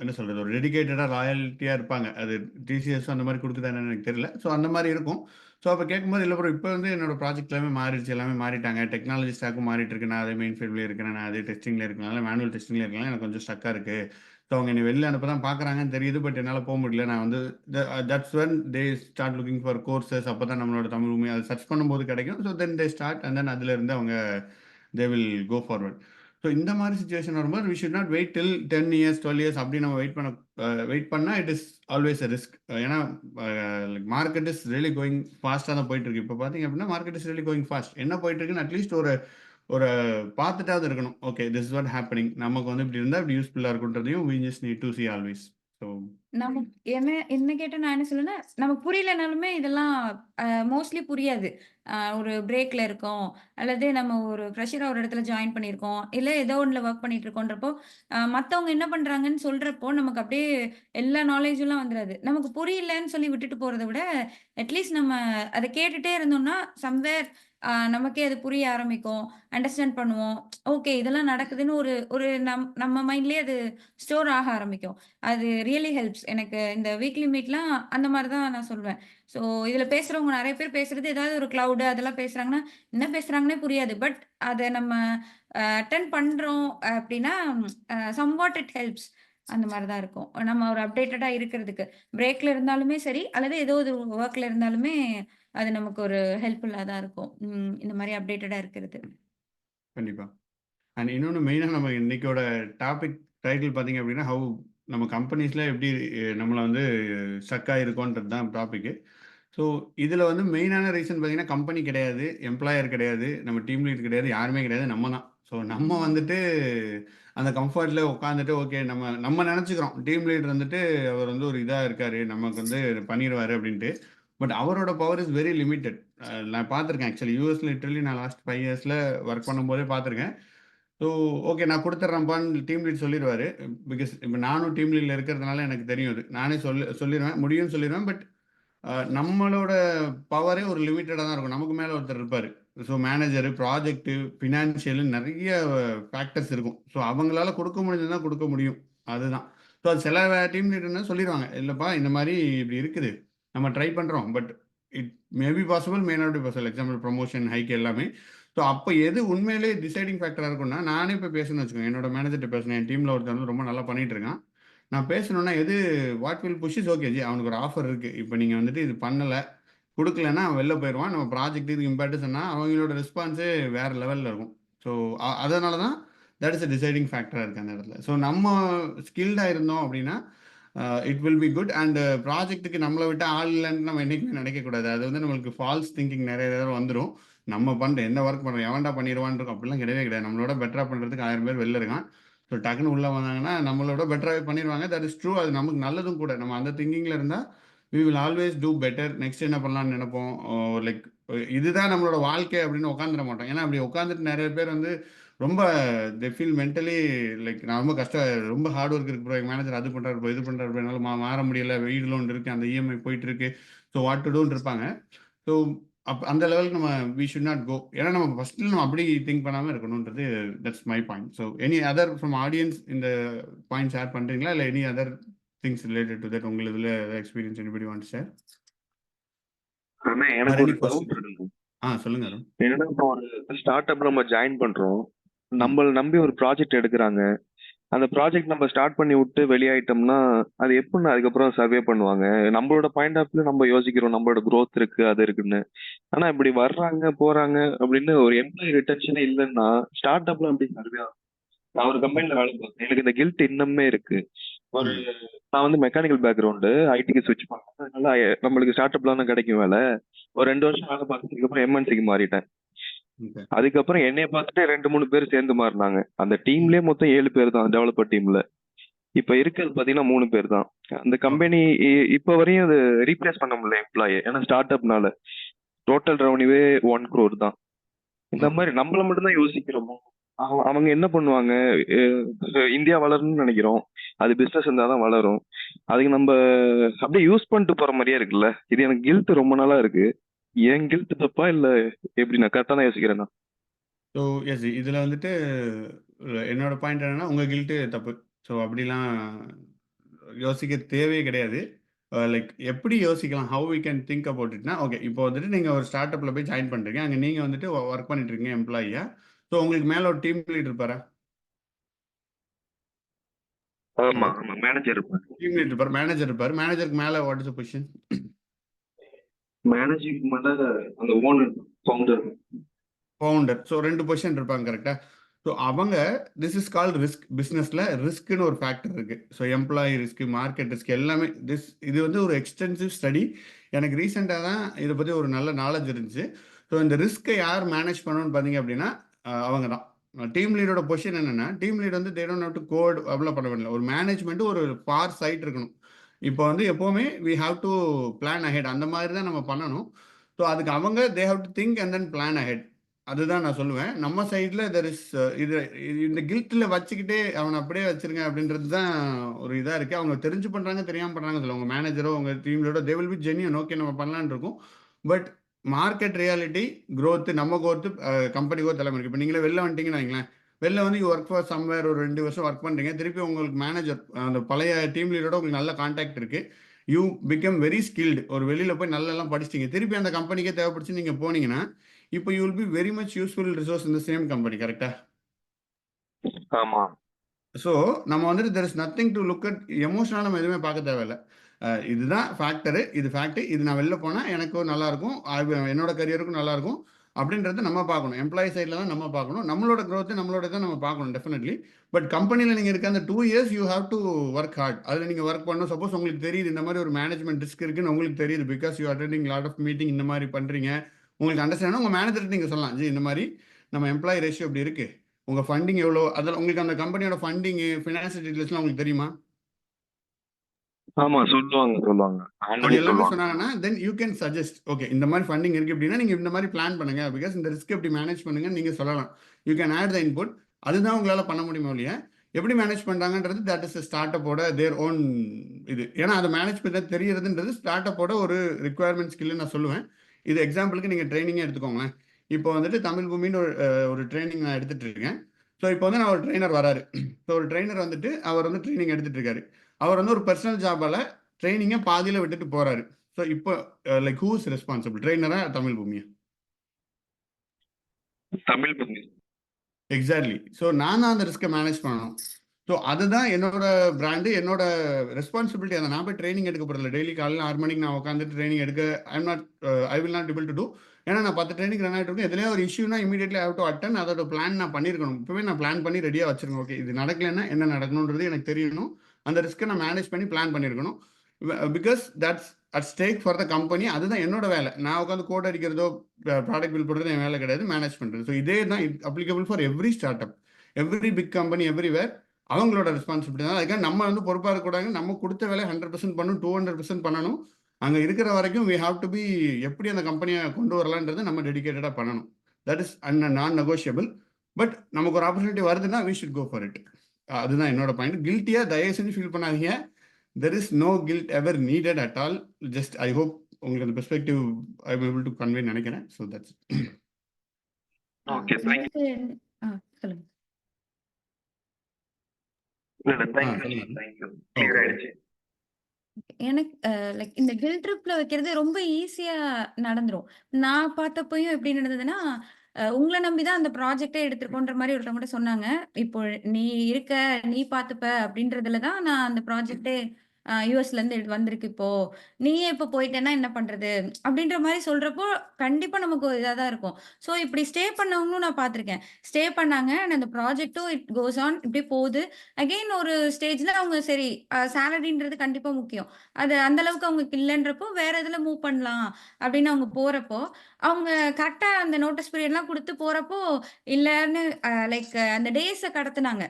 என்ன சொல்றது? ஒரு டெடிகேட்டடா, லாயல்ட்டியா இருப்பாங்க. அது டிசிஎஸ் அந்த மாரி குடுக்குதா என்னன்னு எனக்கு தெரியல. ஸோ, அந்த மாரி இருக்கும். ஸோ, அப்ப கேட்கும்போது, இல்ல ப்ரோ இப்ப வந்து என்னோட ப்ராஜெக்ட் எல்லாமே மாறிடுச்சு. எல்லாமே மாறிட்டாங்க. டெக்னாலஜி ஸ்டாக்கும் மாறிட்டு இருக்கு. நான் அதே மெயின் ஃபீல்ட்லயே இருக்கிறேன். நான் அதே டெஸ்டிங்ல இருக்கனால, மேனுவல் டெஸ்டிங்ல இருக்கனால எனக்கு கொஞ்சம் ஸ்டக்கா இருக்கு. ஸோ அவங்க என்னை வெளில அனுப்ப தான் பார்க்குறாங்கன்னு தெரியுது. பட் என்னால முடியல. நான் வந்து that's when they start looking for courses. அப்போ தான் நம்மளோட தமிழ் உண்மை அது சர்ச் பண்ணும்போது கிடைக்கும். So then they start and then அதிலிருந்து அவங்க they will go forward. So இந்த மாதிரி சிச்சுவேஷன் வரும்போது we should not wait till 10 years 12 years அப்படி நம்ம வெயிட் பண்ணால் it is always a risk. ஏன்னா மார்க்கெட் இஸ் ரியலி கோயிங் ஃபாஸ்ட்டாக தான் போயிட்டு இருக்கு. இப்போ பார்த்தீங்க அப்படின்னா market is really going fast. என்ன போயிட்டு இருக்குன்னு அட்லீஸ்ட் ஒரு ஒரு பார்த்துட்டாவது இருக்கணும். Okay this is what happening. நமக்கு வந்து இப்படி இருந்தா இப்படி யூஸ்ஃபுல்லா இருக்குன்றதையும் we just need to see always. So நமக்கு என்ன என்ன கேட்டா நான் என்ன சொல்லுவேன்னா, நமக்கு புரியலனாலுமே இதெல்லாம் மோஸ்ட்லி புரியாது. ஒரு பிரேக்ல இருக்கோம், அல்லது நம்ம ஒரு ஃப்ரெஷரா ஒரு இடத்துல ஜாயின் பண்ணியிருக்கோம், இல்ல ஏதோ ஒண்ணுல வொர்க் பண்ணிட்டு இருக்கோன்றப்போ, மத்தவங்க என்ன பண்றாங்கன்னு சொல்றப்போ, நமக்கு அப்படியே எல்லா நாலேட்ஜுலாம் வந்துராது. நமக்கு புரியலன்னு சொல்லி விட்டுட்டு போறத விட, அட்லீஸ்ட் நம்ம அத கேட்டுட்டே இருந்தோம்னா, சம்வேர் நமக்கே அது புரிய ஆரம்பிக்கும். அண்டர்ஸ்டாண்ட் பண்ணுவோம். ஓகே இதெல்லாம் நடக்குதுன்னு ஒரு ஒரு நம்ம மைண்ட்லயே அது ஸ்டோர் ஆக ஆரம்பிக்கும். அது ரியலி ஹெல்ப்ஸ். எனக்கு இந்த வீக்லி மீட்லாம் அந்த மாரி தான் நான் சொல்வேன். ஸோ இதில பேசுறவங்க நெறைய பேர் பேசுறது ஏதாவது ஒரு கிளவுட் அதெல்லாம் பேசுறாங்கன்னா, என்ன பேசுறாங்கன்னே புரியாது. பட் அத நம்ம அட்டெண்ட் பண்றோம் அப்டின்னா, சம்வாட் இட் ஹெல்ப்ஸ். அந்த மாரி தான் இருக்கும். நம்ம ஒரு அப்டேட்டடா இருக்கிறதுக்கு. பிரேக்ல இருந்தாலுமே சரி, அல்லது ஏதோ ஒரு வொர்க்ல இருந்தாலுமே, அது நமக்கு ஒரு ஹெல்ப்ஃபுல்லா தான் இருக்கும். இந்த மாரி அப்டேட்டடா இருக்கிறது. கண்டிப்பா. அண்ட் இன்னொன்னு மெயினா நம்ம இன்னைக்கோட டாபிக் டைட்டில் பார்த்தீங்க அப்படின்னா, ஹவ் நம்ம கம்பெனிஸ்ல எப்படி நம்மள வந்து ஸ்டக் ஆகிருக்கோன்றது தான் டாபிக்கு. ஸோ இதில வந்து மெயினான ரீசன் பார்த்தீங்கன்னா, கம்பெனி கிடையாது, எம்ப்ளாயர் கிடையாது, நம்ம டீம் லீட் கிடையாது, யாருமே கிடையாது. நம்ம தான். ஸோ நம்ம வந்துட்டு அந்த கம்ஃபர்ட்ல உட்காந்துட்டு ஓகே நம்ம நம்ம நெனச்சுக்கிறோம். டீம் லீடர் வந்துட்டு அவர் வந்து ஒரு இதா இருக்காரு. நமக்கு வந்து பண்ணிருவாரு அப்படின்ட்டு. பட் அவரோட பவர் இஸ் வெரி லிமிட்டட். நான் பார்த்துருக்கேன் ஆக்சுவலி யுஎஸ்ல லிட்டரலி நான் லாஸ்ட் 5 இயர்ஸ்ல ஒர்க் பண்ணும்போதே பார்த்துருக்கேன். ஸோ ஓகே நான் குடுத்துட்றேன்ப்பான்னு டீம் லீட் சொல்லிருவாரு. பிகாஸ் இப்ப நானும் டீம் லீட்ல இருக்கிறதுனால எனக்கு தெரியும் அது. நானே சொல்லிருவேன். முடியும்னு சொல்லிருவேன். பட் நம்மளோட பவரே ஒரு லிமிட்டடா தான் இருக்கும். நமக்கு மேல ஒருத்தர் இருப்பாரு. ஸோ மேனேஜரு, ப்ராஜெக்ட்டு, ஃபினான்ஷியல் நெறைய ஃபேக்டர்ஸ் இருக்கும். ஸோ அவங்களால குடுக்க முடிஞ்சது தான் குடுக்க முடியும். அதுதான். ஸோ அது சில டீம் லீடர்னா சொல்லிருவாங்க. இல்லப்பா இந்த மாரி இப்படி இருக்குது. நம்ம ட்ரை பண்றோம். But it may be possible, may not be possible. Example promotion, hike எல்லாமே. ஸோ அப்ப எது உண்மையிலேயே டிசைடிங் ஃபேக்டரா இருக்கும்னா, நானே போய் பேசணும்னு வச்சுக்கோங்க. என்னோட மேனேஜர்ட்ட பேசினேன். என் டீம்ல ஒருத்தன் வந்து ரொம்ப நல்லா பண்ணிட்டு இருக்கான். நான் பேசணும்னா எது what will push is okay ji அவனுக்கு ஒரு ஆஃபர் இருக்கு. இப்ப நீங்க வந்துட்டு இது பண்ணல, குடுக்கலன்னா அவன் வெளில போயிருவான். நம்ம ப்ராஜெக்ட் இதுக்கு இம்பாக்ட் சொன்னா அவங்களோட ரெஸ்பான்ஸே வேற லெவல்ல இருக்கும். ஸோ அதனால தான் தட் இஸ் அ டிசைடிங் ஃபேக்டரா இருக்கு அந்த இடத்துல. ஸோ நம்ம ஸ்கில்டா இருந்தோம் அப்படின்னா, it will be good. And ப்ராஜெக்ட்டுக்கு நம்மளை விட்டு ஆள் இல்லைன்னு நம்ம என்றைக்குமே நினைக்கக்கூடாது. அது வந்து நம்மளுக்கு ஃபால்ஸ் திங்கிங் நிறைய தடவை வந்துடும். நம்ம பண்ணுற என்ன ஒர்க் பண்ணுறோம் எவன்டா பண்ணிடுவான்னு இருக்கும், அப்படிலாம் கிடையவே கிடையாது. நம்மளோட பெட்டராக பண்ணுறதுக்கு 1000 பேர் வெளில இருக்கான். ஸோ டக்குன்னு உள்ளே வந்தாங்கன்னா நம்மளோட பெட்டராகவே பண்ணிடுவாங்க. That is true. அது நமக்கு நல்லதும் கூட. நம்ம அந்த திங்கிங்கில் இருந்தால் we will always do better. Next என்ன பண்ணலாம்னு நினைப்போம். லைக் இதுதான் நம்மளோட வாழ்க்கை அப்படின்னு உட்காந்துட மாட்டோம். ஏன்னா அப்படி உட்காந்துட்டு நிறைய பேர் வந்து ரொம்ப தே ஃபீல் மென்டலி லைக் நான் ரொம்ப ரொம்ப ஹார்ட் ஒர்க் இருக்கு ப்ரோ, எங்கள் மேனேஜர் அது பண்ணுறாரு ப்ரோ, இது பண்ணுறாரு ப்ரோ, என்னால் மாற முடியல, வீடு லோன் இருக்குது, அந்த இஎம்ஐ போயிட்டு இருக்கு, ஸோ வாட் டு டூன்னு இருப்பாங்க. ஸோ அந்த லெவலுக்கு நம்ம வி ஷுட் நாட் கோ. ஏன்னா நம்ம ஃபர்ஸ்ட்ல நம்ம அப்படி திங்க் பண்ணாமல் இருக்கணுன்றது that's my point. So any other from audience இந்த பாயிண்ட் ஷேர் பண்ணுறீங்களா, இல்லை any other things related to that உங்களுக்கு இதில் experience anybody want to share? ஆனா Or எனக்கு any ஒரு question? doubt இருக்கு. சொல்லுங்க அருண். என்னன்னா இப்போ ஒரு ஸ்டார்ட் அப் நம்ம ஜாயின் பண்றோம், நம்மள நம்பி ஒரு ப்ராஜெக்ட் எடுக்கிறாங்க. அந்த ப்ராஜெக்ட் நம்ம ஸ்டார்ட் பண்ணி விட்டு வெளியாயிட்டோம்னா அது எப்படின்னு அதுக்கப்புறம் சர்வே பண்ணுவாங்க? நம்மளோட பாயிண்ட் ஆஃப் வியூ நம்ம யோசிக்கிறோம், நம்மளோட growth இருக்கு அது இருக்குன்னு. ஆனா இப்படி வர்றாங்க போறாங்க அப்படின்னு ஒரு எம்ப்ளாயி ரிட்டன்ஷனே இல்லைன்னா ஸ்டார்ட் அப்ல அப்படி சர்வே ஆகும். நான் ஒரு கம்பெனில வேலை பார்த்தேன், எனக்கு இந்த கில்ட் இன்னுமே இருக்கு. ஒரு நான் வந்து மெக்கானிக்கல் பேக்ரவுண்டு, ஐடிக்கு ஸ்விட்ச் பண்ணேன். அதனால நம்மளுக்கு ஸ்டார்ட் அப்ல தான் கிடைக்கும் வேலை. ஒரு 2 வருஷம் வேலை பார்த்ததுக்கு அப்புறம் எம்என்சிக்கு மாறிட்டேன். Okay. அதுக்கப்புறம் என்னைய பார்த்துட்டு 2-3 பேர் சேர்ந்து மாறினாங்க. அந்த டீம்லயே மொத்தம் 7 பேர் தான் டெவலப்பர் டீம்ல. இப்ப இருக்கிறது பாத்தீங்கன்னா 3 பேர் தான். அந்த கம்பெனி இப்ப வரையும் அது ரீப்ளேஸ் பண்ண முடியல எம்ப்ளாயி. ஏன்னா ஸ்டார்ட் அப்னால டோட்டல் ரெவன்யூவே 1 crore தான். இந்த Okay. மாதிரி நம்மள மட்டும் தான் யோசிக்கிறோமோ? அவங்க என்ன பண்ணுவாங்க? இந்தியா வளரணும்னு நினைக்கிறோம், அது பிசினஸ் இருந்தாதான் வளரும். அதுக்கு நம்ம அப்படியே யூஸ் பண்ணிட்டு போற மாதிரியே இருக்குல்ல. இது எனக்கு கில்ட் ரொம்ப நாளா இருக்கு. ஏன் கில்ட் தப்பா இல்ல எப்படி? நான் கரெக்டா தான் யோசிக்கிறேன்னா? ஸோ எஸ் இதில் வந்துட்டு என்னோட பாயிண்ட் என்னன்னா உங்கள் கில்ட்டு தப்பு. ஸோ அப்படிலாம் யோசிக்க தேவையே கிடையாது. லைக் எப்படி யோசிக்கலாம், how we can think about இட்னா, ஓகே இப்போ வந்துட்டு நீங்கள் ஒரு ஸ்டார்ட் அப்பில் போய் ஜாயின் பண்ணுறீங்க, அங்கே நீங்கள் வந்துட்டு ஒர்க் பண்ணிட்டு இருக்கீங்க எம்ப்ளாயியா. ஸோ உங்களுக்கு மேலே ஒரு டீம் லீட் இருப்பாரா? ஆமா ஆமா, மேனேஜர் இருப்பாங்க. டீம் லீட் இருப்பார், மேனேஜர் இருப்பார். மேனேஜருக்கு மேலே வாட் இஸ் பொசிஷன்? மேனேஜருக்கு மேல அந்த owner, founder. Founder. So 2 position இருப்பாங்க கரெக்டாக. ஸோ அவங்க திஸ் இஸ் கால்ட் ரிஸ்க். பிஸ்னஸில் ரிஸ்க்குன்னு ஒரு ஃபேக்டர் இருக்குது. So employee risk, market risk எல்லாமே இது வந்து ஒரு எக்ஸ்டென்சிவ் ஸ்டடி. எனக்கு ரீசெண்டாக தான் இதை பற்றி ஒரு நல்ல நாலேஜ் இருந்துச்சு. ஸோ இந்த ரிஸ்க்கை யார் மேனேஜ் பண்ணணும்னு பார்த்தீங்க அப்படின்னா அவங்க தான். டீம் லீடோட பொசிஷன் என்னென்னா, டீம் லீட் வந்து they don't have to code அப்படிலாம் பண்ண வேண்டிய ஒரு மேனேஜ்மெண்ட்டு ஒரு ஃபார் சைட் இருக்கணும். இப்போ வந்து எப்போவுமே we have to plan ahead, அந்த மாதிரி தான் நம்ம பண்ணணும். ஸோ அதுக்கு அவங்க they have to think and then plan ahead. அதுதான் நான் சொல்லுவேன். நம்ம சைடில் தெர் இஸ் இந்த கில்ட்டில் வச்சுக்கிட்டே அவனை அப்படியே வச்சிருங்க அப்படின்றது தான் ஒரு இதாக இருக்குது. அவங்க தெரிஞ்சு பண்ணுறாங்க தெரியாமல் பண்ணுறாங்க சொல்ல, உங்கள் மேனேஜரோ உங்கள் டீம்லோட they will be genuine. Okay நம்ம பண்ணலான்னு இருக்கும். பட் மார்க்கெட் ரியாலிட்டி, growth, நம்ம growth, கம்பெனி growth எல்லாமே இருக்குது. இப்போ நீங்களே வெளில வந்துட்டீங்கன்னு வைங்களேன், வெளில வந்து யூ ஒர்க் ஃபார் சம்வேர் ஒரு 2 வருஷம் ஒர்க் பண்ணுறீங்க, திருப்பி உங்களுக்கு மேனேஜர் அந்த பழைய டீம் லீடரோட உங்களுக்கு நல்ல கான்டாக்ட் இருக்குது, யூ பிகம் வெரி ஸ்கில்டு. ஒரு வெளியில் போய் நல்லெல்லாம் படிச்சிட்டிங்க, திருப்பி அந்த கம்பெனிக்கே தேவைப்படுச்சு நீங்கள் போனீங்கன்னா இப்போ you will be very much useful resource இந்த சேம் கம்பெனி. கரெக்டா? ஆமா. ஸோ நம்ம வந்துட்டு there is nothing to look at எமோஷனலாக நம்ம எதுவுமே பார்க்க தேவையில்லை. இதுதான் ஃபேக்டரு, இது ஃபேக்ட், இது நான் வெளில போனால் எனக்கும் நல்லாயிருக்கும், என்னோட கரியருக்கும் நல்லாயிருக்கும் அப்படின்றத நம்ம பார்க்கணும். எம்ப்ளாயி சைடில் தான் நம்ம பார்க்கணும். நம்மளோட growth நம்மளோட தான் நம்ம பார்க்கணும் டெஃபினெட்லி. பட் கம்பெனியில் நீங்கள் இருக்க அந்த 2 years you have to work hard. அதில் நீங்கள் ஒர்க் பண்ணணும். சப்போஸ் உங்களுக்கு தெரியுது இந்த மாதிரி ஒரு மேனேஜ்மெண்ட் ரிஸ்க் இருக்குன்னு உங்களுக்கு தெரியுது, because you attending lot of meeting இந்த மாதிரி பண்ணுறீங்க, உங்களுக்கு அண்டர்ஸ்டாண்ட். உங்கள் மேனேஜர்கிட்ட நீங்கள் சொல்லலாம், ஜி இந்த மாதிரி நம்ம எம்ப்ளாயி ரேஷியோ இப்படி இருக்குது, உங்கள் ஃபண்டிங் எவ்வளோ, அதில் உங்களுக்கு அந்த கம்பெனியோட ஃபண்டிங் ஃபினான்ஷியல் டீட்டெயில்ஸ்லாம் உங்களுக்கு தெரியுமா? ஆமா, சொல்லுவாங்க. அப்படி எல்லாமே சொன்னாங்கன்னா then you can suggest, okay இந்த மாதிரி ஃபண்டிங் இருக்குது அப்படின்னா நீங்கள் இந்த மாதிரி பிளான் பண்ணுங்க, பிகாஸ் இந்த ரிஸ்க் எப்படி மேனேஜ் பண்ணுங்க நீங்கள் சொல்லலாம். You can add the input. அதுதான் உங்களால் பண்ண முடியுமோ இல்லையா, எப்படி மேனேஜ் பண்ணுறாங்கன்றது தட் இஸ் ஸ்டார்ட் அப்போட தேர் ஓன் இது. ஏன்னா அதை மேனேஜ் பண்ண தெரியறதுன்றது ஸ்டார்ட் அப்போட ஒரு ரிக்குவயர்மெண்ட் ஸ்கில்னு நான் சொல்லுவேன். இது எக்ஸாம்பிளுக்கு நீங்கள் ட்ரைனிங்கே எடுத்துக்கோங்களேன். இப்போ வந்துட்டு தமிழ் பூமின்னு ஒரு ட்ரைனிங் நான் எடுத்துகிட்டு இருக்கேன். ஸோ இப்போ வந்து நான் ஒரு ட்ரெயினர் வராரு. ஸோ ஒரு ட்ரெயினர் வந்துட்டு அவர் வந்து ட்ரைனிங் எடுத்துகிட்டு இருக்காரு. அவர் வந்து ஒரு பர்சனல் ஜாபால் ட்ரைனிங்கை பாதியில் விட்டுட்டு போகிறாரு. ஸோ இப்போ லைக் ஹூ இஸ் ரெஸ்பான்சிபிள், ட்ரெயினரா தமிழ் பூமியா? தமிழ் பூமி. எக்ஸாக்ட்லி. ஸோ நான் தான் அந்த ரிஸ்க்கை மேனேஜ் பண்ணணும். ஸோ அதுதான் என்னோட பிராண்டு, என்னோட ரெஸ்பான்சிபிலிட்டி. அதை நான் போய் ட்ரைனிங் எடுக்க போகிறதில்ல. டெய்லி காலையில் 6 மணிக்கு நான் உட்காந்துட்டு ட்ரைனிங் எடுக்க I will not able to do. ஏன்னா நான் 10 ட்ரைனிங் ரன் ஆகிட்டு இருக்கும். எதுலேயே ஒரு இஷ்யூனா இமீடியட்லி ஹேவ் டு அட்டன். அதோட பிளான் நான் பண்ணியிருக்கணும். இப்போவே நான் பிளான் பண்ணி ரெடியாக வச்சிருக்கணும். ஓகே இது நடக்கலைன்னா என்ன நடக்கணுன்றது எனக்கு தெரியணும். அந்த ரிஸ்க்கை நான் மேனேஜ் பண்ணி பிளான் பண்ணியிருக்கணும். Because that's at stack for the company. அதுதான் என்னோட வேலை. நான் உட்காந்து கோட் அடிக்கிறதோ ப்ராடக்ட் பில் பண்ணுறது என் வேலை கிடையாது, மேனேஜ் பண்ணுறது. ஸோ இதே தான் applicable for every startup, every big company, everywhere. அவங்களோட ரெஸ்பான்சிபிலிட்டி தான். அதுக்காக நம்ம வந்து பொறுப்பாக இருக்கக்கூடாது. நம்ம கொடுத்த வேலையை 100% பண்ணணும், 200% பண்ணணும். அங்கே இருக்கிற வரைக்கும் வி ஹாவ் டு பி எப்படி அந்த கம்பெனியை கொண்டு வரலான்றது நம்ம டெடிக்கேட்டடாக பண்ணணும். That is non negotiable. But நமக்கு ஒரு ஆப்பர்ச்சுனிட்டி வருதுன்னா we should go for it. அதுதான் என்னோட பாயிண்ட். கில்ட்டியாக தயவு செஞ்சு ஃபீல் பண்ணாதீங்க. There is no guilt ever needed at all. Just I hope உங்களுக்கு அந்த perspective I am able to convey நினைக்கிறேன். So that's okay, thank you. சொல்லுங்க. தேங்க்யூ, கிளியர் ஆயிடுச்சு. எனக்கு லைக் இந்த கில் ட்ரிப்ல வைக்கிறது ரொம்ப ஈஸியா நடந்துரும். நான் பார்த்தப்பயும் எப்படி நடந்ததுன்னா, உங்கள நம்பி தான் அந்த ப்ராஜெக்ட்டே எடுத்திருக்கோன்ற மாரி ஒருத்தவங்கட்ட சொன்னாங்க. இப்போ நீ இருக்க, நீ பார்த்துப்ப அப்படின்றதுல தான் நான் அந்த ப்ராஜெக்ட்டே யுஎஸ்லேருந்து வந்திருக்கு இப்போ. நீயே இப்போ போயிட்டேன்னா என்ன பண்றது? அப்படின்ற மாரி சொல்றப்போ, கண்டிப்பா நமக்கு ஒரு இதா தான் இருக்கும். ஸோ இப்படி ஸ்டே பண்ணவங்களும் நான் பார்த்துருக்கேன். ஸ்டே பண்ணாங்க. அண்ட் அந்த ப்ராஜெக்ட்டும் இட் கோஸ் ஆன் இப்படியே போகுது. அகைன் ஒரு ஸ்டேஜ்ல அவங்க சரி சேலரின்றது கண்டிப்பா முக்கியம். அது அந்த அளவுக்கு அவங்களுக்கு இல்லன்றப்போ, வேற இதுல மூவ் பண்ணலாம் அப்படின்னு அவங்க போறப்போ, அவங்க கரெக்ட்டா அந்த நோட்டீஸ் பீரியட்லாம் குடுத்து போறப்போ, இல்லன்னு லைக் அந்த டேஸ கடத்துனாங்க.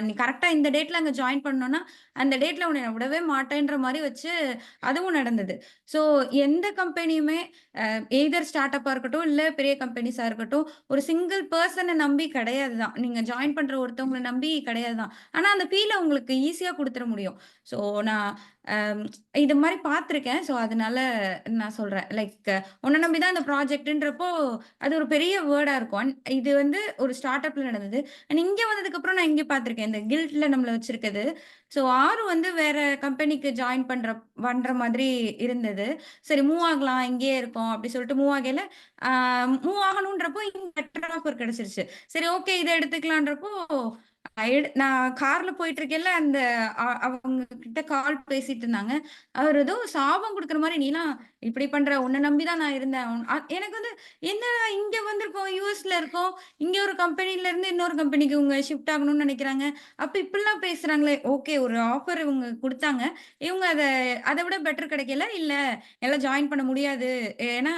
நீ கரெக்ட்டா இந்த டேட்ல அங்க ஜாயின் பண்ணணும்னா, அந்த டேட்ல உன்ன நான் விடவே மாட்டேன்ற மாரி வச்சு அதுவும் நடந்தது. ஸோ எந்த கம்பெனியுமே எய்தர் ஸ்டார்ட் அப்பா இருக்கட்டும், இல்ல பெரிய கம்பெனிஸா இருக்கட்டும், ஒரு சிங்கிள் பெர்சன நம்பி கிடையாது தான். நீங்க ஜாயின் பண்ற ஒருத்தவங்கள நம்பி கிடையாது தான். ஆனா அந்த ஃபீல உங்களுக்கு ஈஸியா குடுத்துற முடியும். ஸோ நான் அம் இது மாரி பார்த்துருக்கேன். ஸோ அதனால நான் சொல்றேன். லைக் உன்ன நம்பி தான் அந்த ப்ராஜெக்ட்ன்றப்போ, அது ஒரு பெரிய வேர்டா இருக்கும். இது வந்து ஒரு ஸ்டார்ட் அப்ல நடந்தது. அண்ட் இங்க வந்ததுக்கப்புறம் நான் இங்க பார்த்துருக்கேன். இந்த கில்ட்ல நம்மள வச்சிருக்கிறது. ஸோ ஆரு வந்து வேற கம்பெனிக்கு ஜாயின் பண்ற மாதிரி இருந்தது. சரி மூவ் ஆகலாம், இங்கேயே இருக்கோம் அப்படி சொல்லிட்டு மூவ் ஆகையில, ஆ மூவ் ஆகணுன்றப்போ இங்க பெட்டர் ஆஃபர் கிடைச்சிருச்சு. சரி ஓகே இத எடுத்துக்கலான்றப்போ, நான் கார்ல போயிட்டு இருக்கேன்ல, அந்த அவங்க கிட்ட கால் பேசிட்டு இருந்தாங்க. அவர் ஏதோ சாபம் குடுக்குற மாரி, "நீலாம் இப்படி பண்ற, உன்ன நம்பி தான் நான் இருந்தேன்." எனக்கு வந்து என்னடா இங்க வந்திருக்கோம், யுஎஸ்ல இருக்கோம். இங்க ஒரு கம்பெனில இருந்து இன்னொரு கம்பெனிக்கு இவங்க ஷிஃப்ட் ஆகணும்னு நெனைக்கிறாங்க. அப்ப இப்படிலாம் பேசுறாங்களே! ஓகே ஒரு ஆஃபர் இவங்க குடுத்தாங்க. இவங்க அத விட பெட்டர் கிடைக்கல. இல்ல என்னால ஜாயின் பண்ண முடியாது. ஏன்னா,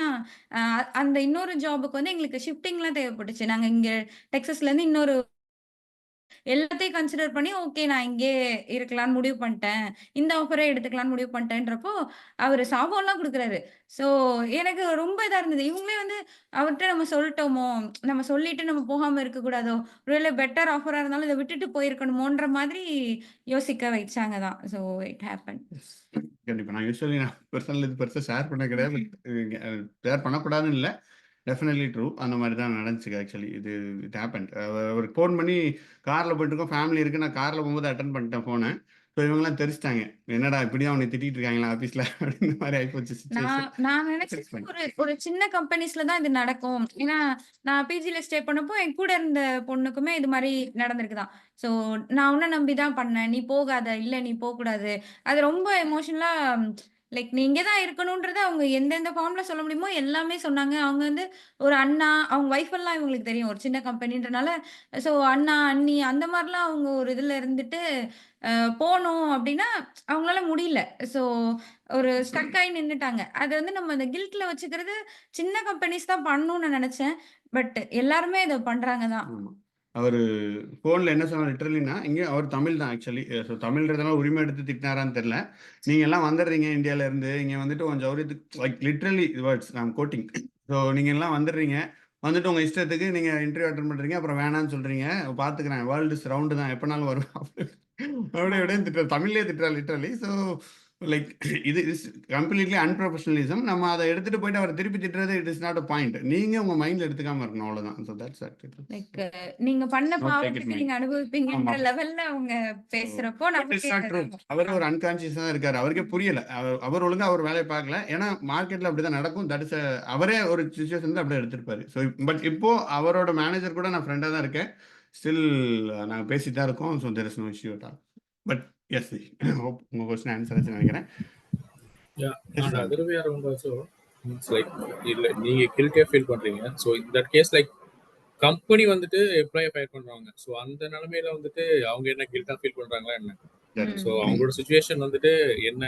அ அந்த இன்னொரு ஜாப்க்கு வந்து எங்களுக்கு ஷிஃப்டிங்லாம் தேவைப்பட்டுச்சு. நாங்க இங்க டெக்சாஸ்லேருந்து இன்னொரு எல்லாத்தையும் கன்சிடர் பண்ணி, ஓகே நான் இங்கேயே இருக்கலான்னு முடிவு பண்ணிட்டேன். இந்த ஆஃபரே எடுத்துக்கலான்னு முடிவு பண்ணிட்டேன்றப்போ, அவரு சாபம்லாம் குடுக்குறாரு. ஸோ எனக்கு ரொம்ப இதா இருந்தது. இவங்களே வந்து அவர்ட்ட நம்ம சொல்ட்டோமோ! நம்ம சொல்லிட்டு நம்ம போகாம இருக்கக்கூடாதோ! ஒருவேளை பெட்டர் ஆஃபரா இருந்தாலும் இத விட்டுட்டு போயிருக்கணுமோன்ற மாதிரி யோசிக்க வைச்சாங்க தான். So it happen. கண்டிப்பா. நான் யூசுவலி பெர்சனல் இது பெருசா ஷேர் பண்ண கிடையாது. பட் ஷேர் பண்ணக்கூடாதுன்னு இல்ல. Definitely true. அந்த மாரி தான் நடந்துச்சு ஆக்சுவலி. It happened. அவருக்கு ஃபோன் பண்ணி கார்ல போயிட்டுருக்கோம். ஃபேமிலி இருக்கு. நான் கார்ல போகும்போது அட்டெண்ட் பண்ணிட்டேன் ஃபோன. ஸோ இவங்கலாம் தெரிச்சுட்டாங்க. "என்னடா இப்படியும் அவன திட்டிட்டு இருக்காங்களா ஆஃபீஸ்ல?" அப்படின்ற மாரி ஆயிப்போச்சு நான் சிச்சுவேஷன். நான் நினைச்சது ஒரு சின்ன கம்பெனிஸ்ல தான் இது நடக்கும். ஏன்னா, நான் பிஜில ஸ்டே பண்ணப்போ, என் கூட இருந்த பொண்ணுக்குமே இது மாரி நடந்திருக்கு தான். ஸோ, நான் உன்ன நம்பி தான் பண்ணேன். நீ போகாத. இல்ல நீ போக்கூடாது. அது ரொம்ப எமோஷனலா லைக் நீ இங்க தான் இருக்கணும்ன்றத அவங்க எந்தெந்த ஃபார்ம்ல சொல்ல முடியுமோ எல்லாமே சொன்னாங்க. அவங்க வந்து ஒரு அண்ணா, அவங்க வைஃப் எல்லாம் இவங்களுக்கு தெரியும். ஒரு சின்ன கம்பெனின்றனால, ஸோ அண்ணா, அண்ணி அந்த மாரிலாம் அவங்க ஒரு இதுல இருந்துட்டு, அ போணும் அப்டின்னா, அவங்களால முடியல. ஸோ ஒரு ஸ்டக் ஆயி நின்னுட்டாங்க. அது வந்து நம்ம அந்த கில்ட்ல வச்சுக்கிறது சின்ன கம்பெனிஸ் தான் பண்ணணும்னு நான் நெனச்சேன். பட் எல்லாருமே இத பண்றாங்க தான். ஆமா. அவரு ஃபோன்ல என்ன சொன்னாரு லிட்டரலின்னா, இங்க அவர் தமிழ் தான் ஆக்சுவலி. ஸோ தமிழ்ன்றதுனால உரிமை எடுத்து திட்டினாரான்னு தெரியல. "நீங்க எல்லாம் வந்துடுறீங்க இந்தியால இருந்து. இங்க வந்துட்டு உன் ஜௌரியத்துக்கு" like literally words I am quoting. "So நீங்க எல்லாம் வந்துடுறீங்க. வந்துட்டு உங்க இஷ்டத்துக்கு நீங்க இன்டர்வியூ அட்டெண்ட் பண்றீங்க. அப்புறம் வேணான்னு சொல்றீங்க. பார்த்துக்கிறேன். வேர்ல்ட் இஸ் ரவுண்டு தான். எப்பனாலும் வருவேன்." அப்படியே இப்படின்னு திட்டுறாரு. தமிழ்லயே திட்டுறாரு லிட்டரலி. ஸோ லைக் இது இஸ் கம்ப்ளீட்லி அன்ப்ரொஃபஷனலிசம். நம்ம அத எடுத்துட்டு போயிட்டு அவர திருப்பி திட்டுறது it is not a point. நீங்க உங்க மைண்ட்ல எடுத்துக்காம இருக்கணும் அவ்வளவுதான். ஸோ தட்ஸ் லைக் நீங்க பண்ண நாட் டேக் இட் பாவத்துக்கு மைண்ட். நீங்க ஆமா. அனுபவிப்பீங்கன்ற லெவல்ல அவங்க பேசுறப்போ பட் நமக்கு இட்ஸ் நாட் ட்ரூ. அவரு ஒரு அன்கான்ஷியஸா தான் இருக்காரு. அவருக்கே புரியல. அவர் ஒழுங்கா அவர் வேலைய பார்க்கல. ஏன்னா மார்க்கெட்ல அப்படிதான் நடக்கும். தட் இஸ் அவரே ஒரு சிச்சுவேஷன்ல அப்படியே எடுத்திருப்பாரு. ஸோ பட் இப்போ அவரோட மேனேஜர் கூட நான் ஃப்ரெண்டா தான் இருக்கேன். ஸ்டில் நாங்க பேசிட்டு தான் இருக்கோம். So there is no issue at all. But yes hope உங்க கொஸ்டின் ஆன்சர் ஆச்சுன்னு நினைக்கிறேன். Yeah, Yes, and sir. other way around also, it's like நீங்க கில்ட்டியா ஃபீல் பண்றீங்க. So in that case like company வந்துட்டு எம்ப்ளாயை ஃபயர் பண்றாங்க. ஸோ அந்த நிலைமையில வந்துட்டு அவங்க என்ன கில்ட்டா ஃபீல் பண்றாங்களா என்ன? Correct. ஸோ அவங்களோட சுச்சுவேஷன் வந்துட்டு என்ன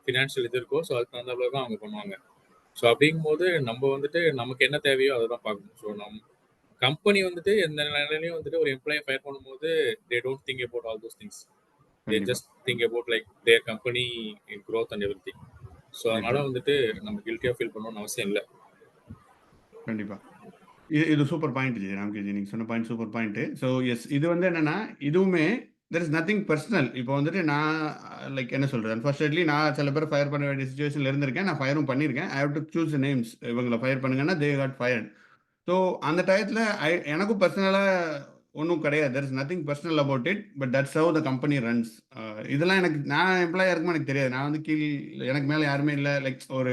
ஃபினான்ஷியல் இது இருக்கோ ஸோ அதுக்கு தகுந்த தான் அவங்க பண்ணுவாங்க. ஸோ அப்படிங்கும்போது நம்ம வந்துட்டு நமக்கு என்ன தேவையோ அதை தான் பார்க்கணும். ஸோ கம்பெனி வந்துட்டு எந்த நிலையிலையும் வந்துட்டு ஒரு எம்ப்ளாயை ஃபயர் பண்ணும்போது they don't think about all those things. They கண்டிப்பா just think about like their company growth and everything. So அதனால வந்துட்டு நம்ம கில்ட்டியாக ஃபீல் பண்ணணும்னு அவசியம் இல்லை. கண்டிப்பா இது சூப்பர் பாயிண்ட் ஜி ராம்கேஜி, நீங்க சொன்ன point super point. So yes, இது வந்து என்னன்னா இதுவுமே தெர் இஸ் நத்திங் பர்சனல். இப்போ வந்துட்டு நான் லைக் என்ன சொல்றது, அன்ஃபார்ச்சுனேட்லி நான் சில பேர் ஃபயர் பண்ண வேண்டிய சுச்சுவேஷன்ல இருந்திருக்கேன். நான் ஃபயரும் பண்ணியிருக்கேன். I have to choose names. இவங்களை ஃபயர் பண்ணுங்கன்னா தே காட் ஃபயர்ட். ஸோ அந்த டயத்தில் எனக்கும் பர்சனலாக ஒன்றும் கிடையாது. There is nothing personal about it, but that's how the company runs. இதெல்லாம் எனக்கு, நான் எம்ப்ளாயாக இருக்குமோ எனக்கு தெரியாது. நான் வந்து கீழ், எனக்கு மேலே யாருமே இல்லை. லைக் ஒரு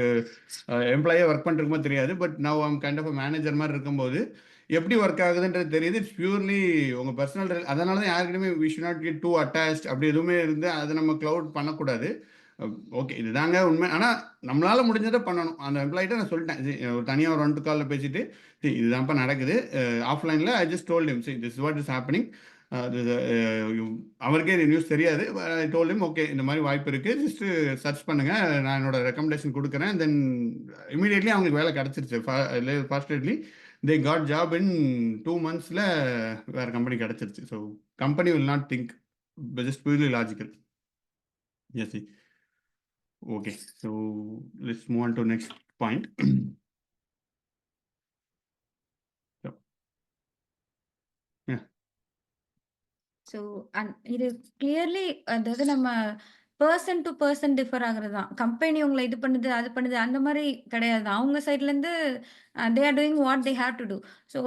எம்ப்ளாயாக ஒர்க் பண்ணிருக்குமோ தெரியாது. But now I'm kind of manager மாதிரி இருக்கும்போது எப்படி ஒர்க் ஆகுதுன்றது தெரியுது. இட்ஸ் பியூர்லி உங்கள் பர்சனல். அதனால தான் யாருக்கிட்டையுமே we should not get too attached அப்படி எதுவுமே இருந்து அதை நம்ம க்ளவுட் பண்ணக்கூடாது. ஓகே, இதுதாங்க உண்மை. ஆனால் நம்மளால முடிஞ்சதை பண்ணணும். அந்த எம்ப்ளாயிட்ட நான் சொல்லிட்டேன், ஒரு தனியாக ஒரு 1-2 காலில் பேசிட்டு, இதுதான்ப்பா நடக்குது ஆஃப்லைனில். I just told him, this what is happening. அவருக்கே நியூஸ் தெரியாது. ஐ டோல்ட் ஹிம், ஓகே இந்த மாதிரி வாய்ப்பு இருக்குது, ஜஸ்ட் சர்ச் பண்ணுங்கள், நான் என்னோட ரெக்கமெண்டேஷன் கொடுக்குறேன். தென் இமீடியட்லி அவங்களுக்கு வேலை கிடச்சிருச்சு. Fortunately they got job in 2 monthsல வேறு கம்பெனி கிடச்சிருச்சு. So company will not think, just purely logical. Yes. Okay, so let's move on to next point. So, yeah. So இது கிளியர்லி, அதாவது நம்ம பர்சன் டு பர்சன் டிஃபர் ஆகுறது தான். Company உங்களை இது பண்ணுது, அது பண்ணுது, அந்த மாதிரி கிடையாது. அவங்க சைட்லேருந்து they are doing what they have to do. So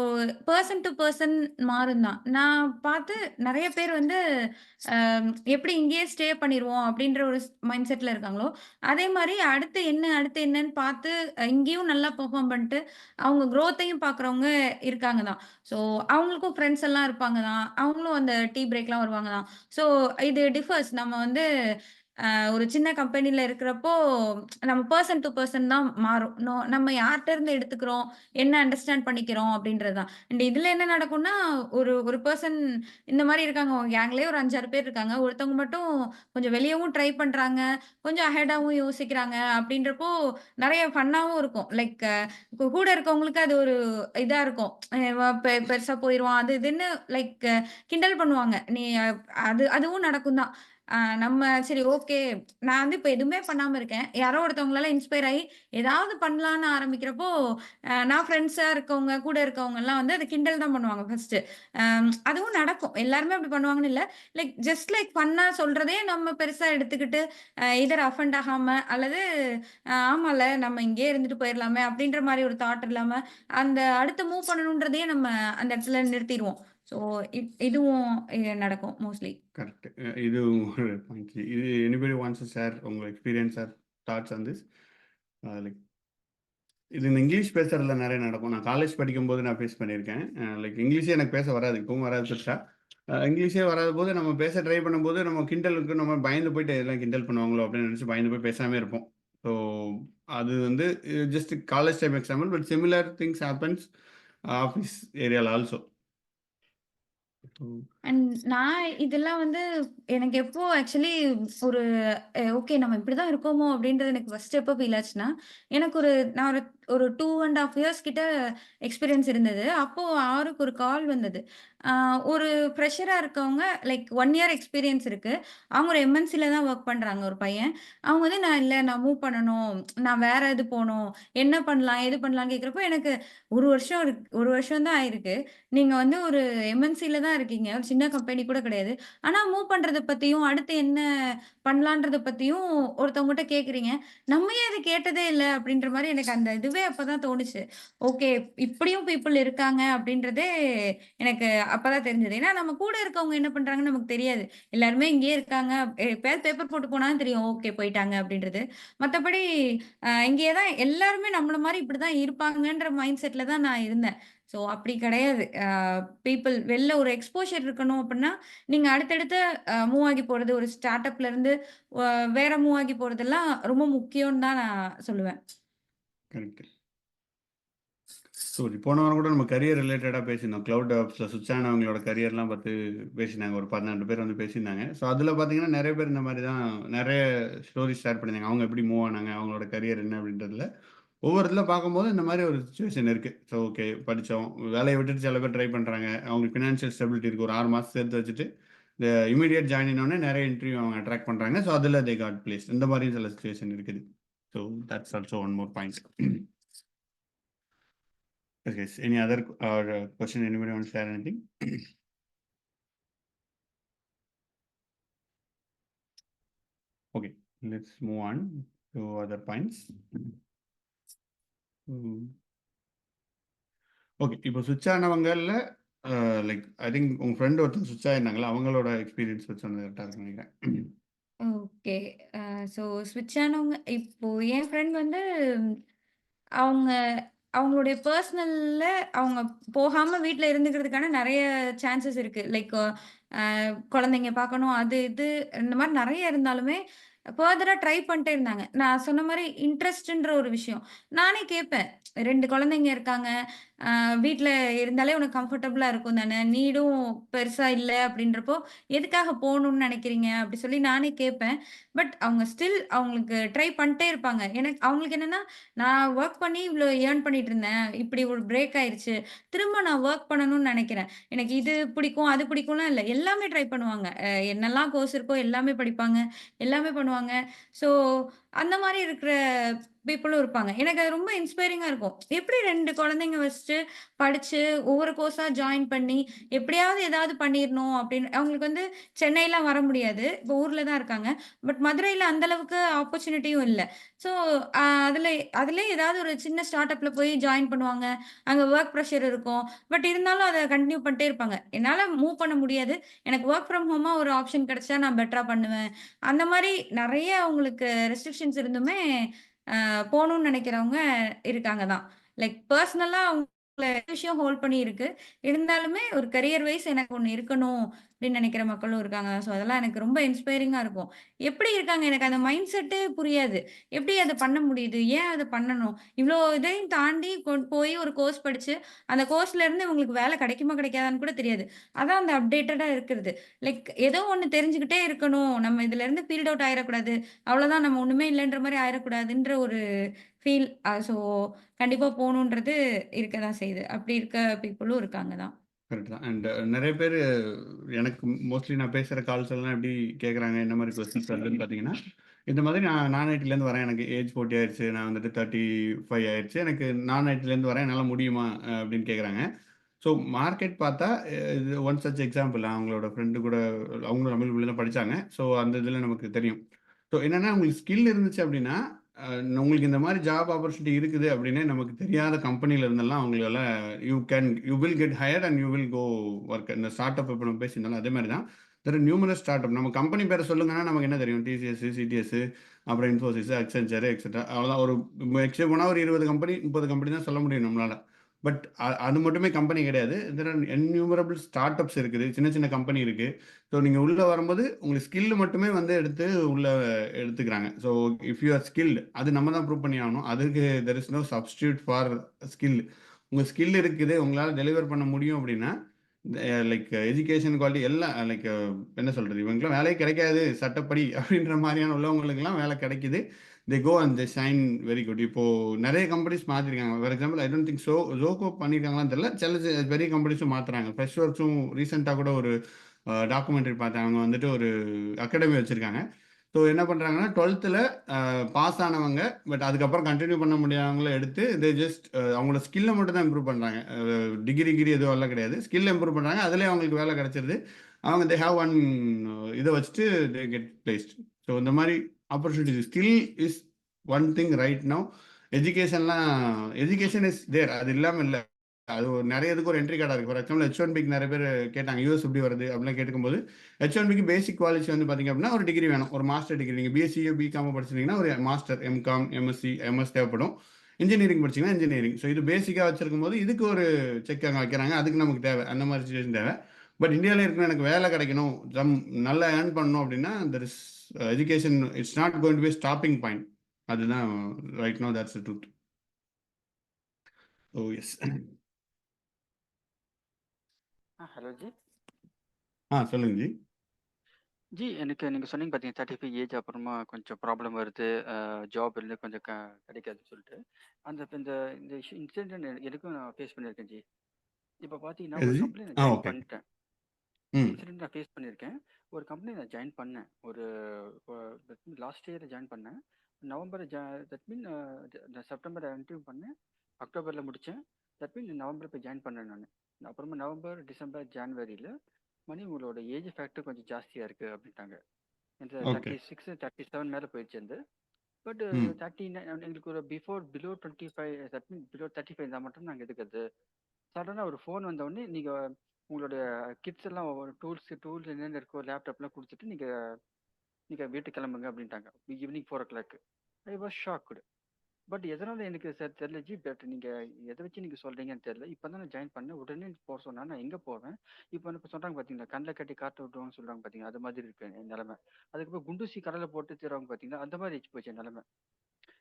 person to person மாறும் தான். நான் பார்த்து நிறைய பேர் வந்து எப்படி இங்கேயே ஸ்டே பண்ணிடுவோம் அப்படின்ற ஒரு மைண்ட் செட்டில் இருக்காங்களோ, அதே மாதிரி அடுத்து என்னன்னு பார்த்து இங்கேயும் நல்லா பெர்ஃபார்ம் பண்ணிட்டு அவங்க க்ரோத்தையும் பார்க்குறவங்க இருக்காங்க தான். ஸோ அவங்களுக்கும் ஃப்ரெண்ட்ஸ் எல்லாம் இருப்பாங்க தான். அவங்களும் அந்த டீ பிரேக்லாம் வருவாங்க தான். ஸோ இது டிஃபர்ஸ். நம்ம வந்து ஒரு சின்ன கம்பெனில இருக்கிறப்போ, நம்ம பெர்சன் டு பெர்சன் தான் மாறும். நம்ம யார்ட்ட இருந்து எடுத்துக்கிறோம், என்ன அண்டர்ஸ்டாண்ட் பண்ணிக்கிறோம் அப்படின்றது தான். அண்ட் இதுல என்ன நடக்கும்னா, ஒரு ஒரு பெர்சன் இந்த மாரி இருக்காங்க. உங்க கேங்லயே ஒரு 5, 6 பேர் இருக்காங்க. ஒருத்தவங்க மட்டும் கொஞ்சம் வெளியவும் ட்ரை பண்றாங்க. கொஞ்சம் அஹெடாவும் யோசிக்கிறாங்க. அப்படின்றப்போ நெறைய ஃபன்னாவும் இருக்கும். லைக் கூட இருக்கவங்களுக்கு அது ஒரு இதா இருக்கும். பெருசா போயிருவான். அது இதுன்னு லைக் கிண்டல் பண்ணுவாங்க. அதுவும் நடக்கும் தான். நம்ம சரி ஓகே. நான் வந்து இப்ப எதுவுமே பண்ணாம இருக்கேன். யாரோ ஒருத்தவங்களால இன்ஸ்பயர் ஆயி ஏதாவது பண்ணலான்னு ஆரம்பிக்கிறப்போ, நான் ஃப்ரெண்ட்ஸா இருக்கவங்க, கூட இருக்கவங்கலாம் வந்து அத கிண்டல் தான் பண்ணுவாங்க ஃபர்ஸ்ட்டு. அதுவும் நடக்கும். எல்லாருமே அப்படி பண்ணுவாங்கன்னு இல்ல. லைக் ஜஸ்ட் லைக் ஃபன்னா சொல்றதே நம்ம பெருசா எடுத்துக்கிட்டு, எய்தர் அஃபெண்ட் ஆகாம அல்லது ஆமால்ல நம்ம இங்கேயே இருந்துட்டு போயிரலாமே அப்படின்ற மாரி ஒரு தாட் இல்லாம, அந்த அடுத்து மூவ் பண்ணணுன்றதையே நம்ம அந்த இடத்துல நிறுத்திருவோம். ஸோ இதுவும் நடக்கும் மோஸ்ட்லி. கரெக்ட். இது ஒரு பாயிண்ட். இது எனிபடி வாண்ட்ஸ் டு ஷேர் உங்க experience or thoughts on this? Like இது இந்த இங்கிலீஷ் பேசுறதுல நிறைய நடக்கும். நான் காலேஜ் படிக்கும்போது நான் ஃபேஸ் பண்ணியிருக்கேன். லைக் இங்கிலீஷே எனக்கு பேச வராது, இப்பவும் வராது பெருசா. இங்கிலீஷே வராத போது நம்ம பேச ட்ரை பண்ணும்போது நம்ம கிண்டலுக்கு நம்ம பயந்து போயிட்டு எல்லாம் கிண்டல் பண்ணுவாங்களோ அப்படின்னு நினச்சி பயந்து போய் பேசாமே இருப்போம். ஸோ அது வந்து just college time example, but similar things happens office ஏரியாவில் ஆல்சோ. அண்ட் நான் இதெல்லாம் வந்து எனக்கு எப்போ ஆக்சுவலி ஒரு ஓகே நம்ம இப்படிதான் இருக்கோமோ அப்படின்றது எனக்கு ஃபர்ஸ்ட் எப்போ ஃபீல் ஆச்சுன்னா, எனக்கு நான் ஒரு 2.5 இயர்ஸ் கிட்ட எக்ஸ்பீரியன்ஸ் இருந்தது. அப்போ அவருக்கு ஒரு கால் வந்தது. ஒரு ஃப்ரெஷரா இருக்கவங்க லைக் 1 இயர் எக்ஸ்பீரியன்ஸ் இருக்கு. அவங்க ஒரு எம்என்சில தான் ஒர்க் பண்றாங்க ஒரு பையன். அவங்க வந்து நான் மூவ் பண்ணணும். நான் வேற இது போணும். என்ன பண்ணலாம்? ஏது பண்ணலாம்ன்னு கேட்கிறப்போ எனக்கு 1 வருஷம் தான் ஆயிருக்கு. நீங்க வந்து ஒரு எம்என்சில தான் இருக்கீங்க. ஒரு சின்ன கம்பெனி கூட கிடையாது. ஆனா மூவ் பண்றத பத்தியும், அடுத்து என்ன பண்ணலான்றத பத்தியும் ஒருத்தவங்ககிட்ட கேட்கிறீங்க. நம்ம ஏன் இத கேட்டதே இல்ல அப்படின்ற மாரி எனக்கு அந்த இதுவே அப்பதான் தோணுச்சு. ஓகே, இப்படியும் பீப்பிள் இருக்காங்க அப்படின்றதே எனக்கு அப்பதான் தெரிஞ்சது. ஏன்னா நம்ம கூட இருக்கவங்க என்ன பண்றாங்கன்னு நமக்கு தெரியாது. எல்லாருமே இங்கேயே இருக்காங்க. எப்பயாவது பேப்பர் போட்டு போனா தான் தெரியும். ஓகே போயிட்டாங்க அப்படின்றது. மத்தபடி இங்கேயே தான் எல்லாருமே நம்மள மாரி இப்படிதான் இருப்பாங்கன்ற மைண்ட் செட்ல தான் நான் இருந்தேன். ஸோ அப்படி கிடையாது. பீப்பிள் வெளில ஒரு எக்ஸ்போஷர் இருக்கணும் அப்படின்னா, நீங்க அடுத்தடுத்து மூவ் ஆகி போறது, ஒரு ஸ்டார்ட் அப்ல இருந்து வேற மூவ் ஆகி போறதெல்லாம் ரொம்ப முக்கியம்னு தான் நான் சொல்லுவேன். கரெக்ட். ஸோ போன வாரம் கூட நம்ம கரியர் ரிலேட்டடாக பேசியிருந்தோம். கிளவுட் டெவலப்ஸில் சுவிட்ச் ஆனவங்களோட கரியர்லாம் பார்த்து பேசினாங்க. ஒரு 12 பேர் வந்து பேசியிருந்தாங்க. ஸோ அதில் பார்த்தீங்கன்னா நிறைய பேர் இந்த மாதிரி தான் நிறைய ஸ்டோரிஸ் ஷேர் பண்ணியிருந்தாங்க. அவங்க எப்படி மூவ் ஆனாங்க, அவங்களோட கரியர் என்ன அப்படின்றதுல ஒவ்வொரு இதில் பார்க்கும்போது இந்த மாதிரி ஒரு சுச்சுவேஷன் இருக்குது. ஸோ ஓகே படித்தோம், வேலையை விட்டுட்டு சில பேர் ட்ரை பண்ணுறாங்க. அவங்களுக்கு ஃபினான்ஷியல் ஸ்டெபிலிட்டி இருக்குது. ஒரு 6 மாதம் சேர்த்து வச்சுட்டு இந்த இமீடியட் ஜாயினோடனே நிறைய இன்டர்வியூ அவங்க அட்ராக்ட் பண்ணுறாங்க. ஸோ அதில் தே காட் பிளேஸ். இந்த மாதிரி சில சுச்சுவேஷன் இருக்குது. So that's also one more point. Okay, any other question? Anybody want to share anything? Okay, let's move on to other points. Okay, இப்போ சுவிட்ச் ஆனவங்கல்ல லைக் ஐ திங்க் உங்க friend ஒருத்தர் சுவிட்ச் ஆயிருந்தாங்களா, அவங்களோட எக்ஸ்பீரியன்ஸ் வச்சு சொன்னது கரெக்டாக இருக்குன்னு நினைக்கிறேன். ஓகே. ஸோ ஸ்விட்ச் ஆனவங்க இப்போ என் ஃப்ரெண்ட் வந்து அவங்க அவங்களுடைய பர்சனல்ல அவங்க போகாம வீட்ல இருந்துக்கிறதுக்கான நெறைய சான்சஸ் இருக்கு. லைக் குழந்தைங்க பார்க்கணும், அது இது இந்த மாரி நெறைய இருந்தாலுமே, ஃபர்தரா ட்ரை பண்ணிட்டே இருந்தாங்க. நான் சொன்ன மாரி இன்ட்ரெஸ்ட்ன்ற ஒரு விஷயம். நானே கேட்பேன். 2 குழந்தைங்க இருக்காங்க. வீட்ல இருந்தாலே உனக்கு கம்ஃபர்டபுளா இருக்கும் தானே! நீடும் பெருசா இல்ல அப்டின்றப்போ, எதுக்காக போணும்னு நெனைக்கிறீங்க? அப்டி சொல்லி நானே கேட்பேன். பட் அவங்க ஸ்டில் அவங்களுக்கு ட்ரை பண்ணிட்டே இருப்பாங்க. எனக்கு அவங்களுக்கு என்னன்னா, நான் வொர்க் பண்ணி இவ்ளோ ஏர்ன் பண்ணிட்டு இருந்தேன். இப்டி ஒரு பிரேக் ஆயிருச்சு. திரும்ப நான் வொர்க் பண்ணணும்னு நெனைக்கிறேன். எனக்கு இது பிடிக்கும், அது பிடிக்கும்லாம் இல்ல. எல்லாமே ட்ரை பண்ணுவாங்க. என்னெல்லாம் கோர்ஸ் இருக்கோ எல்லாமே படிப்பாங்க. எல்லாமே பண்ணுவாங்க. ஸோ அந்த மாரி இருக்கிற பீப்பிளும் இருப்பாங்க. எனக்கு அது ரொம்ப இன்ஸ்பைரிங்கா இருக்கும். எப்படி 2 குழந்தைங்க வச்சுட்டு, படிச்சு, ஒவ்வொரு கோர்ஸா ஜாயின் பண்ணி, எப்படியாவது ஏதாவது பண்ணிறணும் அப்படின்னு அவங்களுக்கு வந்து சென்னைலாம் வர முடியாது. இப்போ ஊர்ல தான் இருக்காங்க. பட் மதுரையில அந்த அளவுக்கு ஆப்பர்ச்சுனிட்டியும் இல்ல. ஸோ அதுல அதிலயே ஏதாவது ஒரு சின்ன ஸ்டார்ட் அப்ல போய் ஜாயின் பண்ணுவாங்க. அங்க வொர்க் பிரஷர் இருக்கும். பட் இருந்தாலும் அத கன்டின்யூ பண்ணிட்டே இருப்பாங்க. என்னால மூவ் பண்ண முடியாது. எனக்கு வொர்க் ஃப்ரம் ஹோமா ஒரு ஆப்ஷன் கிடைச்சா நான் பெட்டரா பண்ணுவேன். அந்த மாரி நெறைய அவங்களுக்கு ரெஸ்ட்ரிக்ஷன்ஸ் இருந்துமே போணும்னு நெனைக்கிறவங்க இருக்காங்க தான். லைக் பெர்சனலா அவங்கள விஷயம் ஹோல்ட் பண்ணி இருக்கு. இருந்தாலுமே ஒரு கரியர் வைஸ் எனக்கு ஒண்ணு இருக்கணும் அப்படின்னு நெனைக்கிற மக்களும் இருக்காங்க. ஸோ அதெல்லாம் எனக்கு ரொம்ப இன்ஸ்பைரிங்கா இருக்கும். எப்படி இருக்காங்க? எனக்கு அந்த மைண்ட் செட்டே புரியாது. எப்படி அத பண்ண முடியுது? ஏன் அத பண்ணணும்? இவ்ளோ இதையும் தாண்டி போய் ஒரு கோர்ஸ் படிச்சு, அந்த கோர்ஸ்ல இருந்து இவங்களுக்கு வேலை கிடைக்குமா, கிடைக்காதான்னு கூட தெரியாது. அதான் அந்த அப்டேட்டடா இருக்கிறது. லைக் ஏதோ ஒண்ணு தெரிஞ்சுக்கிட்டே இருக்கணும். நம்ம இதுல இருந்து ஃபீல்ட் அவுட் ஆயிறக்கூடாது. அவ்வளோதான் நம்ம ஒண்ணுமே இல்லன்ற மாரி ஆயிறக்கூடாதுன்ற ஒரு ஃபீல். ஸோ கண்டிப்பா போணுன்றது இருக்க தான் செய்யுது. அப்படி இருக்க பீப்பிளும் இருக்காங்க தான். கரெக்ட் தான். அண்ட் நிறைய பேர் எனக்கு மோஸ்ட்லி நான் பேசுகிற கால்ஸ் எல்லாம் எப்படி கேட்குறாங்க, என்ன மாதிரி கொஸ்டின்ஸ் வருதுன்னு பார்த்தீங்கன்னா, இந்த மாதிரி நான் ஐடிலேருந்து வரேன், எனக்கு ஏஜ் 40 ஆயிடுச்சு, நான் வந்துட்டு 35 ஆயிடுச்சு, எனக்கு நான் ஐடிலேருந்து வரேன், என்னால் முடியுமா அப்படின்னு கேட்குறாங்க. ஸோ மார்க்கெட் பார்த்தா இது ஒன் சச் எக்ஸாம்பிள். அவங்களோட ஃப்ரெண்டு கூட அவங்களும் தமிழ் மொழியில படித்தாங்க. ஸோ அந்த இதில் நமக்கு தெரியும். ஸோ என்னென்னா உங்களுக்கு ஸ்கில் இருந்துச்சு அப்படின்னா, உங்களுக்கு இந்த மாதிரி ஜாப் ஆப்பர்ச்சுனிட்டி இருக்குது அப்படின்னே நமக்கு தெரியாத கம்பெனியில் இருந்தெல்லாம் அவங்களால you will get hired and you will go work. இந்த ஸ்டார்ட் அப் இப்போ நம்ம பேசியிருந்தாலும் அதே மாதிரி தான். There numerous startup. நம்ம கம்பெனி பேரை சொல்லுங்கன்னா நமக்கு என்ன தெரியும்? டிசிஎஸ், சிடிஎஸ், அப்புறம் இன்ஃபோசிஸ், அக்சென்ச்சர், எக்ஸெட்ரா. அவ்வளோதான். ஒரு எக்ஸ்ட்ரா போனால் ஒரு 20 கம்பெனி 30 கம்பெனி தான் சொல்ல முடியும் நம்மளால். பட் அது மட்டுமே கம்பெனி கிடையாது. There are enumerable start ups இருக்குது, சின்ன சின்ன கம்பெனி இருக்குது. ஸோ நீங்கள் உள்ளே வரும்போது உங்களுக்கு ஸ்கில் மட்டுமே வந்து எடுத்து உள்ளே எடுத்துக்கிறாங்க. So if you are skilled, அது நம்ம தான் ப்ரூவ் பண்ணி ஆகணும். அதுக்கு there is no substitute for skill. உங்கள் ஸ்கில் இருக்குது, உங்களால் டெலிவர் பண்ண முடியும் அப்படின்னா, லைக் எஜுகேஷன் குவாலிட்டி எல்லாம் லைக் என்ன சொல்கிறது, இவங்களுக்குலாம் வேலையே கிடைக்காது சட்டப்படி அப்படின்ற மாதிரியான உள்ளவங்களுக்குலாம் வேலை கிடைக்குது. They go and they shine very good. இப்போது நிறைய கம்பெனிஸ் மாற்றிருக்காங்க. For example I don't think Zoho பண்ணியிருக்காங்களான்னு தெரியல. சில பெரிய கம்பெனிஸும் மாற்றுறாங்க. ஃப்ரெஷ் ஒர்க்ஸும் ரீசெண்டாக கூட ஒரு டாக்குமெண்ட்ரி பார்த்தேன். அவங்க வந்துட்டு ஒரு அகாடமி வச்சுருக்காங்க. ஸோ என்ன பண்ணுறாங்கன்னா 12th பாஸ் ஆனவங்க, பட் அதுக்கப்புறம் கண்டினியூ பண்ண முடியாதவங்கள எடுத்து ஜஸ்ட் அவங்களோட ஸ்கில்லை மட்டும் தான் இம்ப்ரூவ் பண்ணுறாங்க. டிகிரி எதுவும் எல்லாம் கிடையாது. ஸ்கில்லை இம்ப்ரூவ் பண்ணுறாங்க. அதிலே அவங்களுக்கு வேலை கிடைச்சிருது. அவங்க தே ஹாவ் ஒன் இதை வச்சுட்டு தே கெட் பிளேஸ்ட். ஸோ இந்த மாதிரி opportunities. Skill is one thing right now. Education is there, அது இல்லாமல் இல்லை. அது ஒரு நிறைய இதுக்கு ஒரு என்ட்ரி கார்டாக இருக்குது. ஃபார் எக்ஸாம்பிள் H1Bக்கு நிறைய பேர் கேட்டாங்க, யூஎஸ் எப்படி வருது அப்படிலாம் கேட்கும்போது, H1Bக்கு பேசிக் குவாலிஃபை வந்து பார்த்தீங்க அப்படின்னா ஒரு டிகிரி வேணும், ஒரு மாஸ்டர் டிகிரி. நீங்கள் பிஎஸ்சியோ பிகாமோ படிச்சிருந்தீங்கன்னா ஒரு மாஸ்டர், எம்காம், எம்எஸ்சி, எம்எஸ் தேவைப்படும். இன்ஜினியரிங் படிச்சிங்கன்னா இன்ஜினியரிங். ஸோ இது பேசிக்காக வச்சிருக்கும் போது இதுக்கு ஒரு செக் அங்கே வைக்கிறாங்க. அதுக்கு நமக்கு தேவை, அந்த மாதிரி சுச்சுவேஷன் தேவை. பட் இந்தியாவில் இருக்கணும், எனக்கு வேலை கிடைக்கணும், நல்லா ஏர்ன் பண்ணணும் அப்படின்னா there is education it's not going to be stopping point. அதுதான் right no, that's the truth. Oh yes. Hello ji. சொல்லுங்க ஜி. ஜி எனக்கு நீங்கள் சொன்னீங்க பார்த்தீங்க 35 ஏஜ் அப்புறமா கொஞ்சம் ப்ராப்ளம் வருது, ஜாப் இருந்து கொஞ்சம் கிடைக்காதுன்னு சொல்லிட்டு. இந்த இந்த இன்சிடென்ட் எனக்கும் நான் ஃபேஸ் பண்ணியிருக்கேன் ஜி. இப்போ பார்த்தீங்கன்னா எது ஒரு ஜி? கம்பெனி நான் ஜாயின் ஓகே. பண்ணிட்டேன். ம் இன்சிடென்ட் நான் ஃபேஸ் பண்ணியிருக்கேன். ஒரு கம்பெனி நான் ஜாயின் பண்ணேன். ஒரு லாஸ்ட் இயர் ஜாயின் பண்ணேன். November that mean September interview பண்ணேன். அக்டோபரில் முடித்தேன். தட் மீன் நவம்பர் போய் ஜாயின் பண்ணேன் நான். அப்புறமா நவம்பர், டிசம்பர், ஜான்வரியில் மணி உங்களோட ஏஜ் ஃபேக்டர் கொஞ்சம் ஜாஸ்தியாக இருக்குது அப்படின்ட்டாங்க. இந்த ஓகே. 36, 37 மேலே போயிடுச்சு. பட் ம் 39 எங்களுக்கு ஒரு பிலோ 25, தட் மீன் பிலோ 35 இருந்தால் மட்டும் நாங்கள் எடுக்கிறது. சடனாக ஒரு ஃபோன் வந்தோடனே நீங்கள் உங்களுடைய கிட்ஸ் எல்லாம் டூல்ஸ் என்னென்ன இருக்கோ லேப்டாப்லாம் கொடுத்துட்டு நீங்கள் வீட்டுக்கு கிளம்புங்க அப்படின்ட்டாங்க. Evening 4 o'clock. I was shocked. But எதனால எனக்கு சார் தெரியல ஜி. பட் நீங்கள் எதை வச்சு நீங்கள் சொல்கிறீங்கன்னு தெரியல. இப்போ தான் நான் ஜாயின் பண்ணேன். உடனே போக சொன்னா நான் எங்கே போவேன்? இப்போ சொல்கிறாங்க பார்த்தீங்களா, கண்ணில் கட்டி காட்ட விட்டுருவாங்கன்னு சொல்கிறாங்க பார்த்தீங்களா, அது மாதிரி இருக்கு என் நிலமை. அதுக்கப்புறம் குண்டூசி கடலை போட்டு தருவாங்க பார்த்தீங்களா, அந்த மாதிரி வச்சு போச்சு என் நிலமை.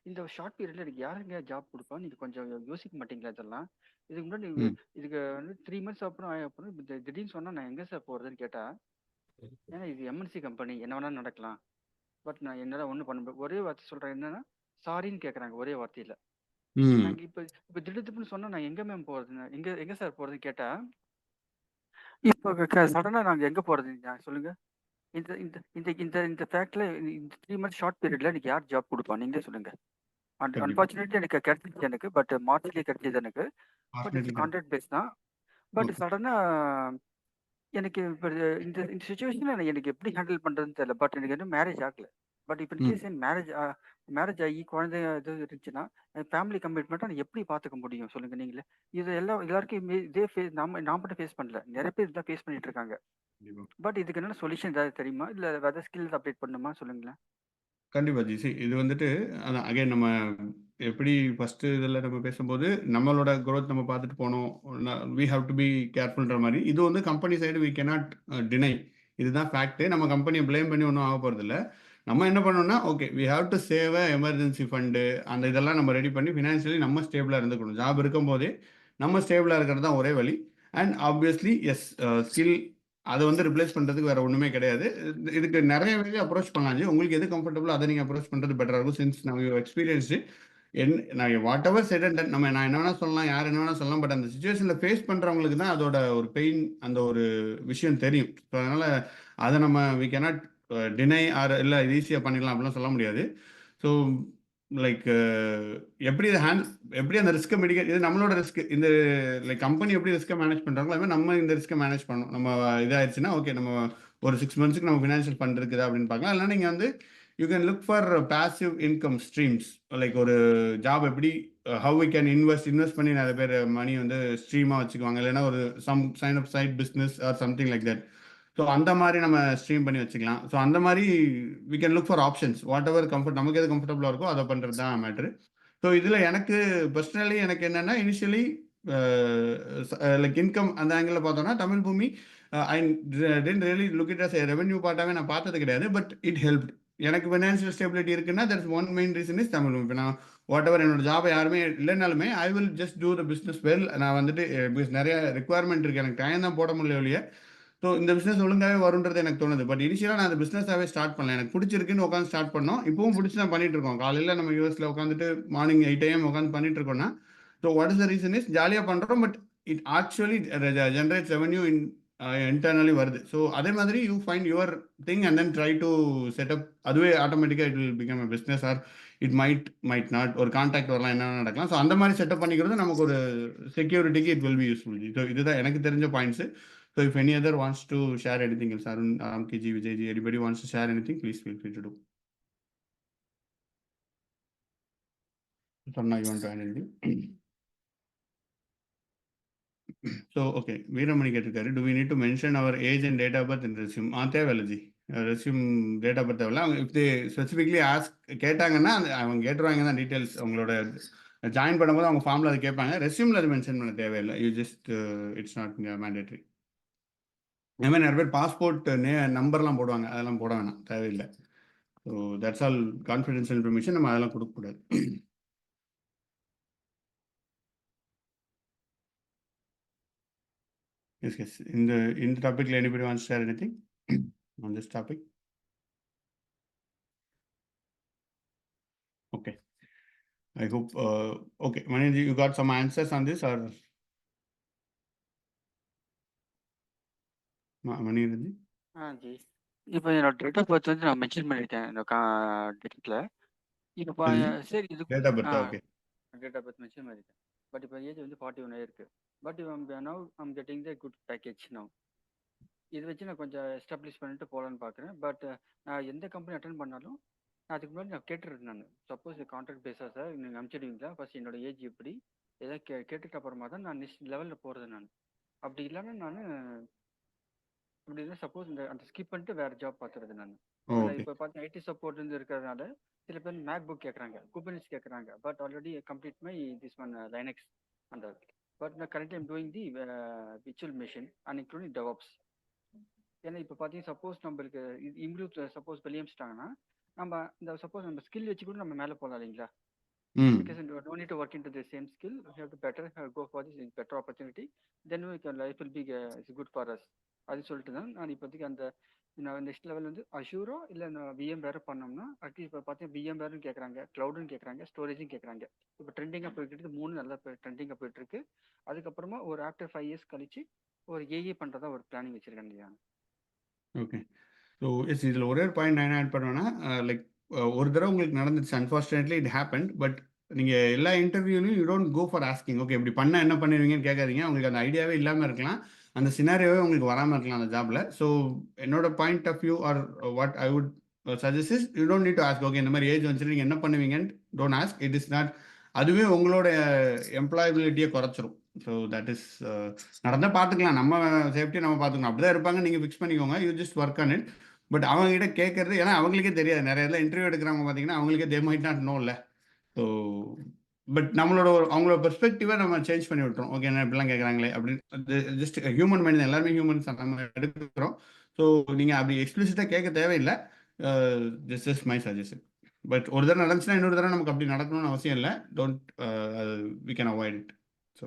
இந்த ஷார்ட் பீரியட்ல எனக்கு யாருங்க ஜாப் கொடுப்பா? நீங்கள் கொஞ்சம் யோசிக்க மாட்டீங்களா இதெல்லாம்? இதுக்கு முன்னாடி ம் இதுக்கு 3 months அப்புறம் திடீர்னு சொன்னால் நான் எங்கே சார் போகிறதுன்னு கேட்டால், ஏன்னா இது எம்என்சி கம்பெனி, என்ன வேணாலும் நடக்கலாம். பட் நான் என்னால் ஒன்றும் பண்ண முடியாது. ஒரே வார்த்தை சொல்கிறேன், என்னன்னா சாரின்னு கேட்குறாங்க ஒரே வார்த்தையில். ம் நாங்கள் இப்போ திடுதிப்புன்னு சொன்னால் நான் எங்கே மேம் போகிறது, எங்கே சார் போகிறதுன்னு கேட்டால், இப்போ சடனாக நாங்கள் எங்கே போகிறது சொல்லுங்கள். இந்த இந்த இந்த இந்த இந்த ஃபேக்டில் இந்த 3 months ஷார்ட் பீரியடில் எனக்கு யார் ஜாப் கொடுப்பா? நீங்களே சொல்லுங்கள். கண்டிப்பா. அன்ஃபார்ச்சுனேட்லி எனக்கு கிடைச்சிச்சு எனக்கு. பட் மார்ச்லேயே கிடைச்சது எனக்கு. But Definitely it's correct. Contract base தான். But okay. சடனாக எனக்கு இப்போ இந்த இந்த சுச்சுவேஷனில் எனக்கு எப்படி ஹேண்டில் பண்ணுறதுன்னு தெரியல. பட் எனக்கு இன்னும் மேரேஜ் ஆகலை. பட் இப்போ ம் கேஸ் மேரேஜ் ஆகி குழந்தை இது இருந்துச்சுன்னா ஃபேமிலி கமிட்மெண்ட்டை நான் எப்படி பார்த்துக்க முடியும் சொல்லுங்கள் நீங்களே. இது எல்லாருக்கும் இதே நான் மட்டும் ஃபேஸ் பண்ணல, நிறைய பேர் இதான் ஃபேஸ் பண்ணிட்டு இருக்காங்க. கண்டிப்பா. பட் இதுக்கு என்னென்ன சொல்யூஷன் ஏதாவது தெரியுமா, இல்லை வேறு ஸ்கில்ஸ் அப்டேட் பண்ணணுமா சொல்லுங்களேன். கண்டிப்பா ஜி. இது வந்துட்டு அதான் அகைன் நம்ம எப்படி ஃபர்ஸ்ட் இதில் நம்ம பேசும்போது நம்மளோட growth நம்ம பார்த்துட்டு போனோம். வி ஹாவ் டு பி கேர்ஃபுல்ன்ற மாதிரி இது வந்து company side we cannot deny. இதுதான் ஃபேக்ட். நம்ம கம்பெனியை ப்ளேம் பண்ணி ஒன்றும் ஆக போகிறதில்ல. நம்ம என்ன பண்ணணும்னா okay we have to save emergency fund அந்த இதெல்லாம் நம்ம ரெடி பண்ணி ஃபினான்ஷியலி நம்ம ஸ்டேபிளாக இருந்துக்கணும். ஜாப் இருக்கும்போதே நம்ம ஸ்டேபிளாக இருக்கிறது தான் ஒரே வழி. அண்ட் ஆப்வியஸ்லி எஸ் ஸ்கில் அதை வந்து ரிப்ளேஸ் பண்ணுறதுக்கு வேறு ஒன்றுமே கிடையாது. இதுக்கு நிறைய வழி அப்ரோச் பண்ணலாம் ஜி. உங்களுக்கு எது கம்ஃபர்டபுளோ அதை நீங்கள் அப்ரோச் பண்ணுறது பெட்டராக இருக்கும். சின்ஸ் நம்ம எக்ஸ்பீரியன்ஸு நான் what ever said and ton நான் என்ன வேணால் சொல்லலாம், யார் என்ன வேணால் சொல்லலாம். பட் அந்த சுச்சுவேஷனில் ஃபேஸ் பண்ணுறவங்களுக்கு தான் அதோட ஒரு பெயின் அந்த ஒரு விஷயம் தெரியும். ஸோ அதனால் அதை நம்ம வி கேனாட் டினை ஆர் இல்லை இது ஈஸியாக பண்ணிடலாம் அப்படிலாம் சொல்ல முடியாது. ஸோ லைக் எப்படி எப்படி அந்த ரிஸ்க்கை மெடிக்கல் இது நம்மளோட ரிஸ்க். இந்த லைக் கம்பெனி எப்படி ரிஸ்க்கை மேனேஜ் பண்ணுறாங்களோ அது மாதிரி நம்ம இந்த ரிஸ்க்கை மேனேஜ் பண்ணணும். நம்ம இதாகிடுச்சுன்னா ஓகே நம்ம ஒரு 6 monthsக்கு நம்ம ஃபினான்ஷியல் ஃபண்ட் இருக்குதா அப்படின்னு பார்க்கலாம். இல்லைனா நீங்கள் வந்து you can look for passive income streams. Like ஒரு ஜாப் எப்படி ஹவு வி கேன் இன்வெஸ்ட் பண்ணி நிறைய பேர் மணி வந்து ஸ்ட்ரீமாக வச்சுக்குவாங்க. இல்லைன்னா ஒரு side business or something like that. So அந்த மாதிரி நம்ம ஸ்ட்ரீம் பண்ணி வச்சுக்கலாம். ஸோ அந்த மாதிரி we can look for options. Whatever நமக்கு எது கம்ஃபர்டபுளாக இருக்கோ அதை பண்ணுறது தான் மேட்ரு. ஸோ இதில் எனக்கு பர்சனலி எனக்கு என்னென்னா இனிஷியலி லைக் இன்கம் அந்த ஆங்கிளில் பார்த்தோன்னா Tamil Bhoomi I tend really look it as revenue பார்ட்டாகவே நான் பார்த்தது கிடையாது. But it help. எனக்கு ஃபினான்ஷியல் ஸ்டெபிலிட்டி இருக்குன்னா that's one main reason is Tamil Bhoomi. இப்போ நான் வாட் எவர் என்னோட ஜாபை யாருமே இல்லைனாலுமே I will just do the business well. நான் வந்துட்டு நிறைய ரெக்குவயர்மெண்ட் இருக்குது, எனக்கு டைம் தான் போட முடியல இல்லையா. ஸோ இந்த பிஸ்னஸ் ஒழுங்காகவே வருன்றது எனக்கு தோணுது. பட் இனிஷியலாக நான் அந்த பிஸ்னஸாகவே ஸ்டார்ட் பண்ணல. எனக்கு பிடிச்சிருக்குன்னு உட்காந்து ஸ்டார்ட் பண்ணோம். இப்பவும் பிடிச்சி தான் பண்ணிட்டு இருக்கோம். காலையில் நம்ம யூஎஸில் உட்காந்துட்டு மார்னிங் 8 AM உட்காந்து பண்ணிட்டு இருக்கோம்னா so what is the reason is ஜாலியாக பண்ணுறோம். But it actually generate revenue internally வருது. ஸோ அதே மாதிரி you find your thing and then try to setup. அதுவே ஆட்டோமேட்டிக்காக it will become a business or it might not. ஒரு contact வரலாம், என்னென்ன நடக்கலாம். ஸோ அந்த மாதிரி செட்டப் பண்ணிக்கிறது நமக்கு ஒரு செக்யூரிட்டிக்கு it will be useful. So இதுதான் எனக்கு தெரிஞ்ச points. So if any other wants to share anything else, Arun, Ramki ji, Vijay ji, anybody wants to share anything, please feel free to do. Sarna, you want to add anything? So okay, Veeramani கேட்டிருக்காரு, do we need to mention our age and date of birth in resume? தேவையில்லை ji. Resume date of birth தேவையில்ல. அவங்க if they specifically ask கேட்டாங்கன்னா அவங்க கேட்டுருவாங்க தான் details. அவங்களோட join பண்ணும்போது அவங்க ஃபார்மில் அதை கேட்பாங்க. ரெஸ்யூமில் அது மென்ஷன் பண்ண தேவையில்லை. You just it's not mandatory. அதே மாதிரி நிறைய பேர் பாஸ்போர்ட் நம்பர்லாம் போடுவாங்க, அதெல்லாம் போட வேணாம், தேவையில்லை. So that's all confidential information. நம்ம அதெல்லாம் கொடுக்கக்கூடாது. Yes, yes. இந்த டாபிக்ல anybody wants share anything on this topic? Okay. I hope, okay, Maniji, you got some answers on this or? Maniji? G. இப்போ என்னோட டேட் ஆஃப் பர்த் வந்து நான் mention பண்ணியிருக்கேன் இந்த டேட்டில். இப்போ சரி இது Date of birth, okay. Date of birth mention பண்ணியிருக்கேன். பட் இப்போ ஏஜ் வந்து 41 ஆயிருக்கு. But now I'm getting the good package now. இது வச்சு நான் கொஞ்சம் எஸ்டாப்ளிஷ் பண்ணிட்டு போகலான்னு பார்க்குறேன். பட் நான் எந்த கம்பெனி அட்டன் பண்ணாலும் அதுக்கு முன்னாடி நான் கேட்டுருக்கேன். நான் சப்போஸ் கான்ட்ராக்ட் பேஸா சார் நீங்கள் அனுப்பிச்சிடுவீங்களா, ஃபர்ஸ்ட் என்னோட ஏஜ் எப்படி ஏதாவது கேட்டுட்டு அப்புறமா தான் நான் நெக்ஸ்ட் லெவலில் போகிறது. நான் அப்படி இல்லைன்னா நான் அப்படி இல்லை சப்போஸ் அந்த ஸ்கிப் பண்ணிட்டு வேற ஜாப் பார்த்துறது. நான் இப்போ பார்த்தீங்கன்னா ஐடி சப்போர்ட் இருக்கிறதுனால சில பேர் மேக் புக் கேட்குறாங்க, குபர்னெட்ஸ் கேட்குறாங்க. But already complete my this one Linux அந்த. பட் நான் currently I'm doing the virtual machine and including DevOps. ஏன்னா இப்போ பார்த்தீங்கன்னா சப்போஸ் நம்மளுக்கு இம்ப்ரூவ் சப்போஸ் வெளியே அமிச்சிட்டாங்கன்னா நம்ம இந்த சப்போஸ் நம்ம ஸ்கில் வச்சு கூட நம்ம மேலே போகலாம் இல்லைங்களா? Because no need to work into the same skill. We have to better go for this better opportunity. Then life will be is good for us. அது சொல்லிட்டு தான் நான் இப்போதைக்கு அந்த நெக்ஸ்ட் லெவல் வந்து அஷூரோ இல்லை விஎம் வேறு பண்ணோம்னா அட்லீஸ்ட் இப்போ பார்த்தீங்கன்னா விஎம் வேறுன்னு கேட்குறாங்க, க்ளவுடுன்னு கேட்குறாங்க, ஸ்டோரேஜும் கேட்குறாங்க. இப்போ ட்ரெண்டிங்காக போயிட்டு இருக்கு, 3 நல்லா ட்ரெண்டிங்காக போயிட்டு இருக்கு. அதுக்கப்புறமா ஒரு ஆஃப்டர் 5 years கழிச்சு ஒரு ஏஏ பண்ணுறதா ஒரு பிளானிங் வச்சிருக்கேன் இல்லையா? ஓகே. ஸோ எஸ், இதில் ஒரே ஒரு பாயிண்ட் நான் என்ன ஆட் பண்ணுவேன்னா, லைக் ஒரு தடவை உங்களுக்கு நடந்துச்சு, அன்ஃபார்ச்சுனேட்லி இட் ஹேப்பன். பட் நீங்கள் எல்லா இன்டர்வியூலையும் you don't go for asking okay இப்படி பண்ணால் என்ன பண்ணுவீங்கன்னு கேட்காதீங்க. உங்களுக்கு அந்த ஐடியாவே இல்லாமல் இருக்கலாம், அந்த சினாரியோவே உங்களுக்கு வராமல் இருக்கலாம் அந்த ஜாபில். ஸோ என்னோட point of view or what I would suggest is you don't need to ask okay இந்த மாதிரி ஏஜ் வந்துச்சு நீங்கள் என்ன பண்ணுவீங்கன்னு don't ask. It is not, அதுவே உங்களோட எம்ப்ளாயபிலிட்டியை குறைச்சிரும். ஸோ தட் இஸ் நடந்தால் பார்த்துக்கலாம், நம்ம சேஃப்டியை நம்ம பார்த்துக்கலாம். அப்படி தான் இருப்பாங்க, நீங்கள் ஃபிக்ஸ் பண்ணிக்கோங்க, you just work on it. But அவங்ககிட்ட கேட்கறது, ஏன்னா அவங்களுக்கே தெரியாது, நிறைய இதில் இன்டர்வியூ எடுக்கிறவங்க பார்த்தீங்கன்னா அவங்களுக்கே தே மைட் நாட் நோ இல்லை. ஸோ பட் நம்மளோட அவங்களோட பெர்ஸ்பெக்டிவை நம்ம சேஞ்ச் பண்ணி விட்டுறோம். ஓகே என்ன இப்படிலாம் கேட்குறாங்களே அப்படின்னு, ஜஸ்ட் ஹியூமன் மைண்ட், எல்லாருமே ஹியூமன்ஸ் நம்ம எடுக்கிறோம். ஸோ நீங்கள் அப்படி எக்ஸ்பிளிசிட்டாக கேட்க தேவையில்லை. This is my suggestion. But ஒரு தடவை நடந்துச்சுன்னா இன்னொரு தடவை நமக்கு அப்படி நடக்கணும்னு அவசியம் இல்லை. Don't, we can avoid it. So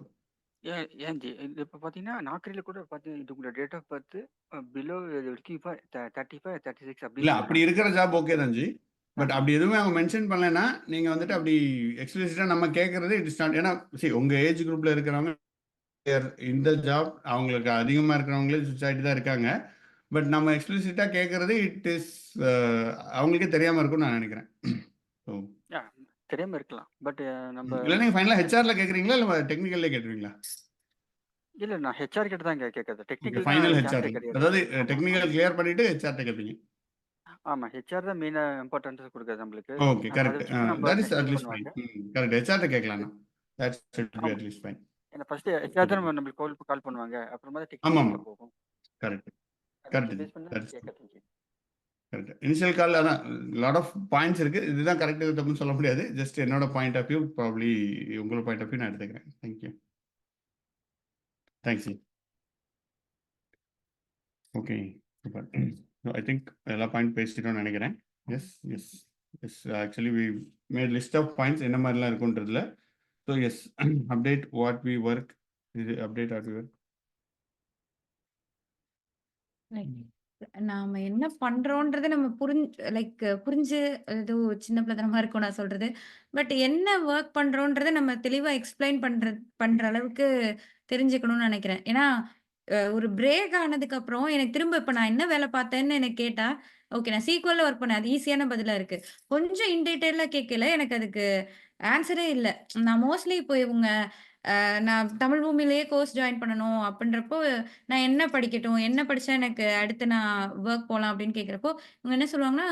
ஏன் ஜி இப்போ பார்த்தீங்கன்னா நாக்கரியில் கூட பார்த்தீங்கன்னா இது உங்களோட டேட் ஆஃப் பர்த் பிலோ 35, 35, 36 அப்படி இல்லை அப்படி இருக்கிற ஜாப் ஓகே தான் ஜி. பட் அப்படி எதுவுமே அவங்க மென்ஷன் பண்ணலைன்னா நீங்கள் வந்துட்டு அப்படி எக்ஸ்பிளிசிட்டாக நம்ம கேட்கறது இட் இஸ் நாட். ஏன்னா சரி உங்கள் ஏஜ் குரூப்பில் இருக்கிறவங்க இந்த ஜாப் அவங்களுக்கு அதிகமாக இருக்கிறவங்களே சுவிச் ஆகிட்டு தான் இருக்காங்க. பட் நம்ம எக்ஸ்பிளிசிட்டாக கேட்கறது இட் இஸ் அவங்களுக்கே தெரியாமல் இருக்கும்னு நான் நினைக்கிறேன். ஸோ தெரியாம இருக்கலாம். பட் நம்ம இல்லை நீங்கள் ஃபைனலாக ஹெச்ஆரில் கேட்குறீங்களா இல்லை டெக்னிக்கல்லே கேட்டுருவீங்களா? இல்ல நான் ஹெச்ஆர் கிட்ட தான் கேட்கறது. டெக்னிக்கல் ஃபைனல் சான்ஸே ஹெச்ஆர், கிடையாது. அதாவது ஆமா டெக்னிக்கல் கிளியர் பண்ணிட்டு ஹெச்ஆர்ட்ட கேட்பீங்க. ஆமா ஹெச்ஆர் தான் மெயினா இம்பார்ட்டன்ஸ் கொடுக்குறது நம்மளுக்கு. ஓகே அதை கரெக்ட், வச்சுட்டு நம்ம that is select at least fine. பண்ணுவாங்க. கரெக்ட், ஹெச்ஆர்ட்ட கேட்கலாம். தட் ஷுட் பி ஆமா அட்லீஸ்ட் ஃபைன். ஏன்னா ஃபர்ஸ்ட் ஹெச்ஆர் தான் நம்மளுக்கு கால் பண்ணுவாங்க, அப்புறமா தான் ஆமாம் டெக்னிக்கல் ஆமாம், கிட்ட போகும். கரெக்ட் அதை கரெக்ட் வச்சு ஜி, பேஸ் பண்ணி தட் இஸ் கேட்கறது. கரெக்ட். இனிஷியல் கால் அதான் லாட் ஆஃப் பாயிண்ட்ஸ் இருக்குது, இதுதான் கரெக்ட் தப்புன்னு சொல்ல முடியாது. ஜஸ்ட் என்னோட பாயிண்ட் ஆஃப் வியூ, ப்ராப்ளி உங்களோட பாயிண்ட் ஆஃப் வியூ நான் எடுத்துக்கிறேன். Thank you. Thanks ji. Okay super. I think எல்லா பாயிண்ட் பேசிட்டோம்னு நினைக்கிறேன். Yes yes yes, actually we made list of points என்ன மாதிரிலாம் இருக்குன்றதுல. So yes, update what we work, இது update what we work. Like நாம என்ன பண்றோன்றத நம்ம புரிஞ்சு ஏதோ சின்ன பிள்ளைத்தனமா இருக்கும் நான் சொல்றது. பட் என்ன ஒர்க் பண்றோன்றத நம்ம தெளிவா எக்ஸ்பிளைன் பண்ற அளவுக்கு தெரிஞ்சுக்கணும்னு நினைக்கிறேன். ஏன்னா ஒரு பிரேக் ஆனதுக்கு அப்புறம் எனக்கு திரும்ப இப்ப நான் என்ன வேலை பார்த்தேன்னு எனக்கு கேட்டா, ஓகே நான் சீக்வல்ல ஒர்க் பண்ணேன். அது ஈஸியான பதிலா இருக்கு. கொஞ்சம் இன் டீட்டெயிலா கேட்கல எனக்கு அதுக்கு ஆன்சரே இல்ல. நான் மோஸ்ட்லி இப்போ இவங்க நான் தமிழ் பூமியிலேயே கோர்ஸ் ஜாயின் பண்ணணும் அப்படின்றப்போ, நான் என்ன படிக்கட்டும்? என்ன படிச்சா எனக்கு அடுத்து நான் வொர்க் போலாம் அப்படின்னு கேட்கிறப்போ, இவங்க என்ன சொல்லுவாங்கன்னா,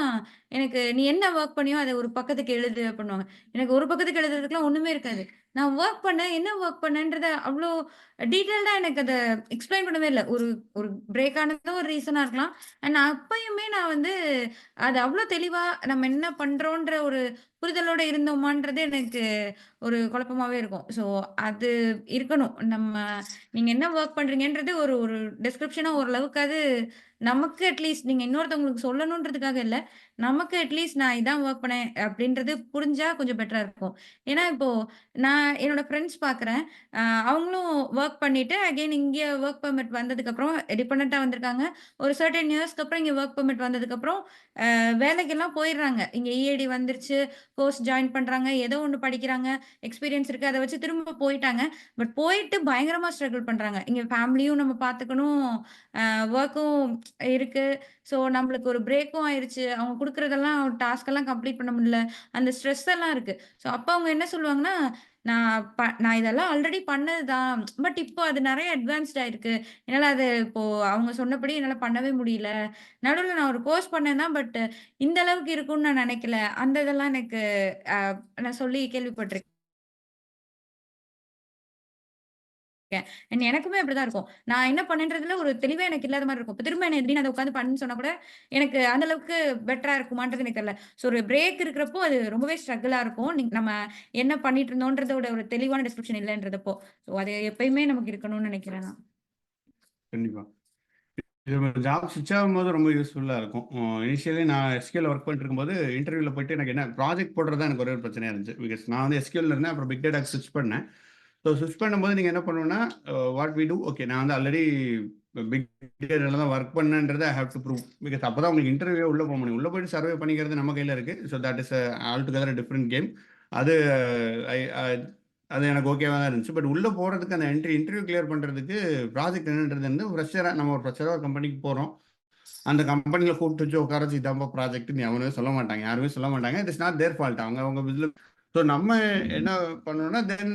எனக்கு நீ என்ன வொர்க் பண்ணியோ அத ஒரு பக்கத்துக்கு எழுது அப்படின்னுவாங்க. எனக்கு ஒரு பக்கத்துக்கு எழுதுறதுக்குலாம் ஒண்ணுமே இருக்காது. நான் வொர்க் பண்ணேன், என்ன வொர்க் பண்ணேன்றத அவ்ளோ டீட்டெயில்டா எனக்கு அத எக்ஸ்ப்ளைன் பண்ணவே இல்ல. ஒரு ஒரு பிரேக் ஆனதும் ஒரு ரீசனா இருக்கலாம். அண்ட் அப்பயுமே நான் வந்து அது அவ்ளோ தெளிவா நம்ம என்ன பண்றோன்ற ஒரு புரிதலோட இருந்தோமான்றது எனக்கு ஒரு குழப்பமாவே இருக்கும். ஸோ அது இருக்கணும். நீங்க என்ன வொர்க் பண்றீங்கன்றது ஒரு ஒரு டிஸ்கிரிப்ஷனா ஓரளவுக்காவது நமக்கு அட்லீஸ்ட் நீங்க இன்னொருத்தவங்களுக்கு சொல்லணுன்றதுக்காக இல்ல. நமக்கு அட்லீஸ்ட் நான் இதான் வொர்க் பண்ணேன் அப்படின்றது புரிஞ்சா கொஞ்சம் பெட்டரா இருக்கும். ஏன்னா இப்போ நான் என்னோட ஃப்ரெண்ட்ஸ் பார்க்குறேன். அ அவங்களும் வொர்க் பண்ணிட்டு அகைன் இங்க வொர்க் பெர்மிட் வந்ததுக்கப்புறம் டிபெண்டன்ட்டா வந்திருக்காங்க. ஒரு சர்டைன் இயர்ஸ்க்கு அப்புறம் இங்க வொர்க் பெர்மிட் வந்ததுக்கப்புறம் வேலைக்கெல்லாம் போயிடுறாங்க. இங்க இஏடி வந்துருச்சு, கோர்ஸ் ஜாயின் பண்றாங்க, ஏதோ ஒண்ணு படிக்கிறாங்க, எக்ஸ்பீரியன்ஸ் இருக்கு. அத வச்சு திரும்ப போயிட்டாங்க. பட் போயிட்டு பயங்கரமா ஸ்ட்ரகிள் பண்றாங்க. இங்க ஃபேமிலியும் நம்ம பார்த்துக்கணும், வொர்க்கும் இருக்கு. ஸோ நம்மளுக்கு ஒரு பிரேக்கும் ஆயிருச்சு. அவங்க குடுக்குறதெல்லாம் டாஸ்க் எல்லாம் கம்ப்ளீட் பண்ண முடியல. அந்த ஸ்ட்ரெஸ் எல்லாம் இருக்கு. ஸோ அப்ப அவங்க என்ன சொல்லுவாங்கன்னா, நான் இதெல்லாம் ஆல்ரெடி பண்ணது தான். பட் இப்போ அது நெறைய அட்வான்ஸ்ட் ஆயிருக்கு. என்னால அது இப்போ அவங்க சொன்னபடி என்னால பண்ணவே முடியல. நடுவுல நான் ஒரு கோர்ஸ் பண்ணேன் தான். பட் இந்த அளவுக்கு இருக்கும்னு நான் நெனைக்கல. அந்த இதெல்லாம் எனக்கு அ நான் சொல்லி கேள்விப்பட்டுருக்கேன். அண்ட் எனக்குமே அப்படிதான் இருக்கும். நான் என்ன பண்ணேன்றதுல ஒரு தெளிவே எனக்கு இல்லாத மாரி இருக்கும். இப்ப திரும்ப என்ன திடீர்னு அத உட்காந்து பண்ணுன்னு சொன்னா கூட, எனக்கு அந்த அளவுக்கு பெட்டரா இருக்குமான்றது எனக்கு தெரியல. ஸோ ஒரு பிரேக் இருக்கிறப்போ அது ரொம்பவே ஸ்ட்ரகிளா இருக்கும். நம்ம என்ன பண்ணிட்டு இருந்தோன்றதோட ஒரு தெளிவான டிஸ்கிரிப்ஷன் இல்லன்றதப்போ. ஸோ அது எப்பயுமே நமக்கு இருக்கணும்னு நெனைக்கிறேன் நான். கண்டிப்பா. இது ஜாப் ஸ்விட்ச் ஆகும்போது ரொம்ப யூஸ்ஃபுல்லா இருக்கும். இனிஷியலி நான் எஸ்கியூஎல் ஒர்க் பண்ணிட்டு இருக்கும்போது, இன்டர்வியூல போயிட்டு எனக்கு என்ன ப்ராஜெக்ட் போடுறது தான் எனக்கு ஒரே ஒரு பிரச்சனையா இருந்துச்சு. பிகாஸ் நான் வந்து எஸ்கியூஎல்ல இருந்தேன். அப்புறம் பிக் டேட்டாக்கு ஸ்விட்ச் பண்ணேன். ஸோ ஸ்விட்ச் பண்ணும்போது நீங்க என்ன பண்ணணும்னா, வாட் வி டூ ஓகே நான் வந்து ஆல்ரெடி பிக் டேட்டால தான் ஒர்க் பண்ணேன்றத I have to prove. Because அப்பதான் உங்களுக்கு இன்டர்வியூ உள்ள போக முடியும். உள்ள போயிட்டு சர்வே பண்ணிக்கிறது நம்ம கையில இருக்கு. So that is all together different game. அது ஐ அது எனக்கு ஓகேவா தான் இருந்துச்சு. பட் உள்ள போறதுக்கு அந்த இன்டர்வியூ கிளியர் பண்றதுக்கு ப்ராஜெக்ட் என்னன்றது வந்து ஃப்ரெஷரா நம்ம ஒரு ஃப்ரெஷரா ஒரு கம்பெனிக்கு போறோம். அந்த கம்பெனில கூப்பிட்டு வச்சு உட்கார வச்சு இதான்பா ப்ராஜெக்ட்னு எவனுமே சொல்ல மாட்டாங்க. யாருமே சொல்ல மாட்டாங்க. It is not there fault. அவங்க இதுல ஸோ நம்ம என்ன பண்ணணும்னா தென்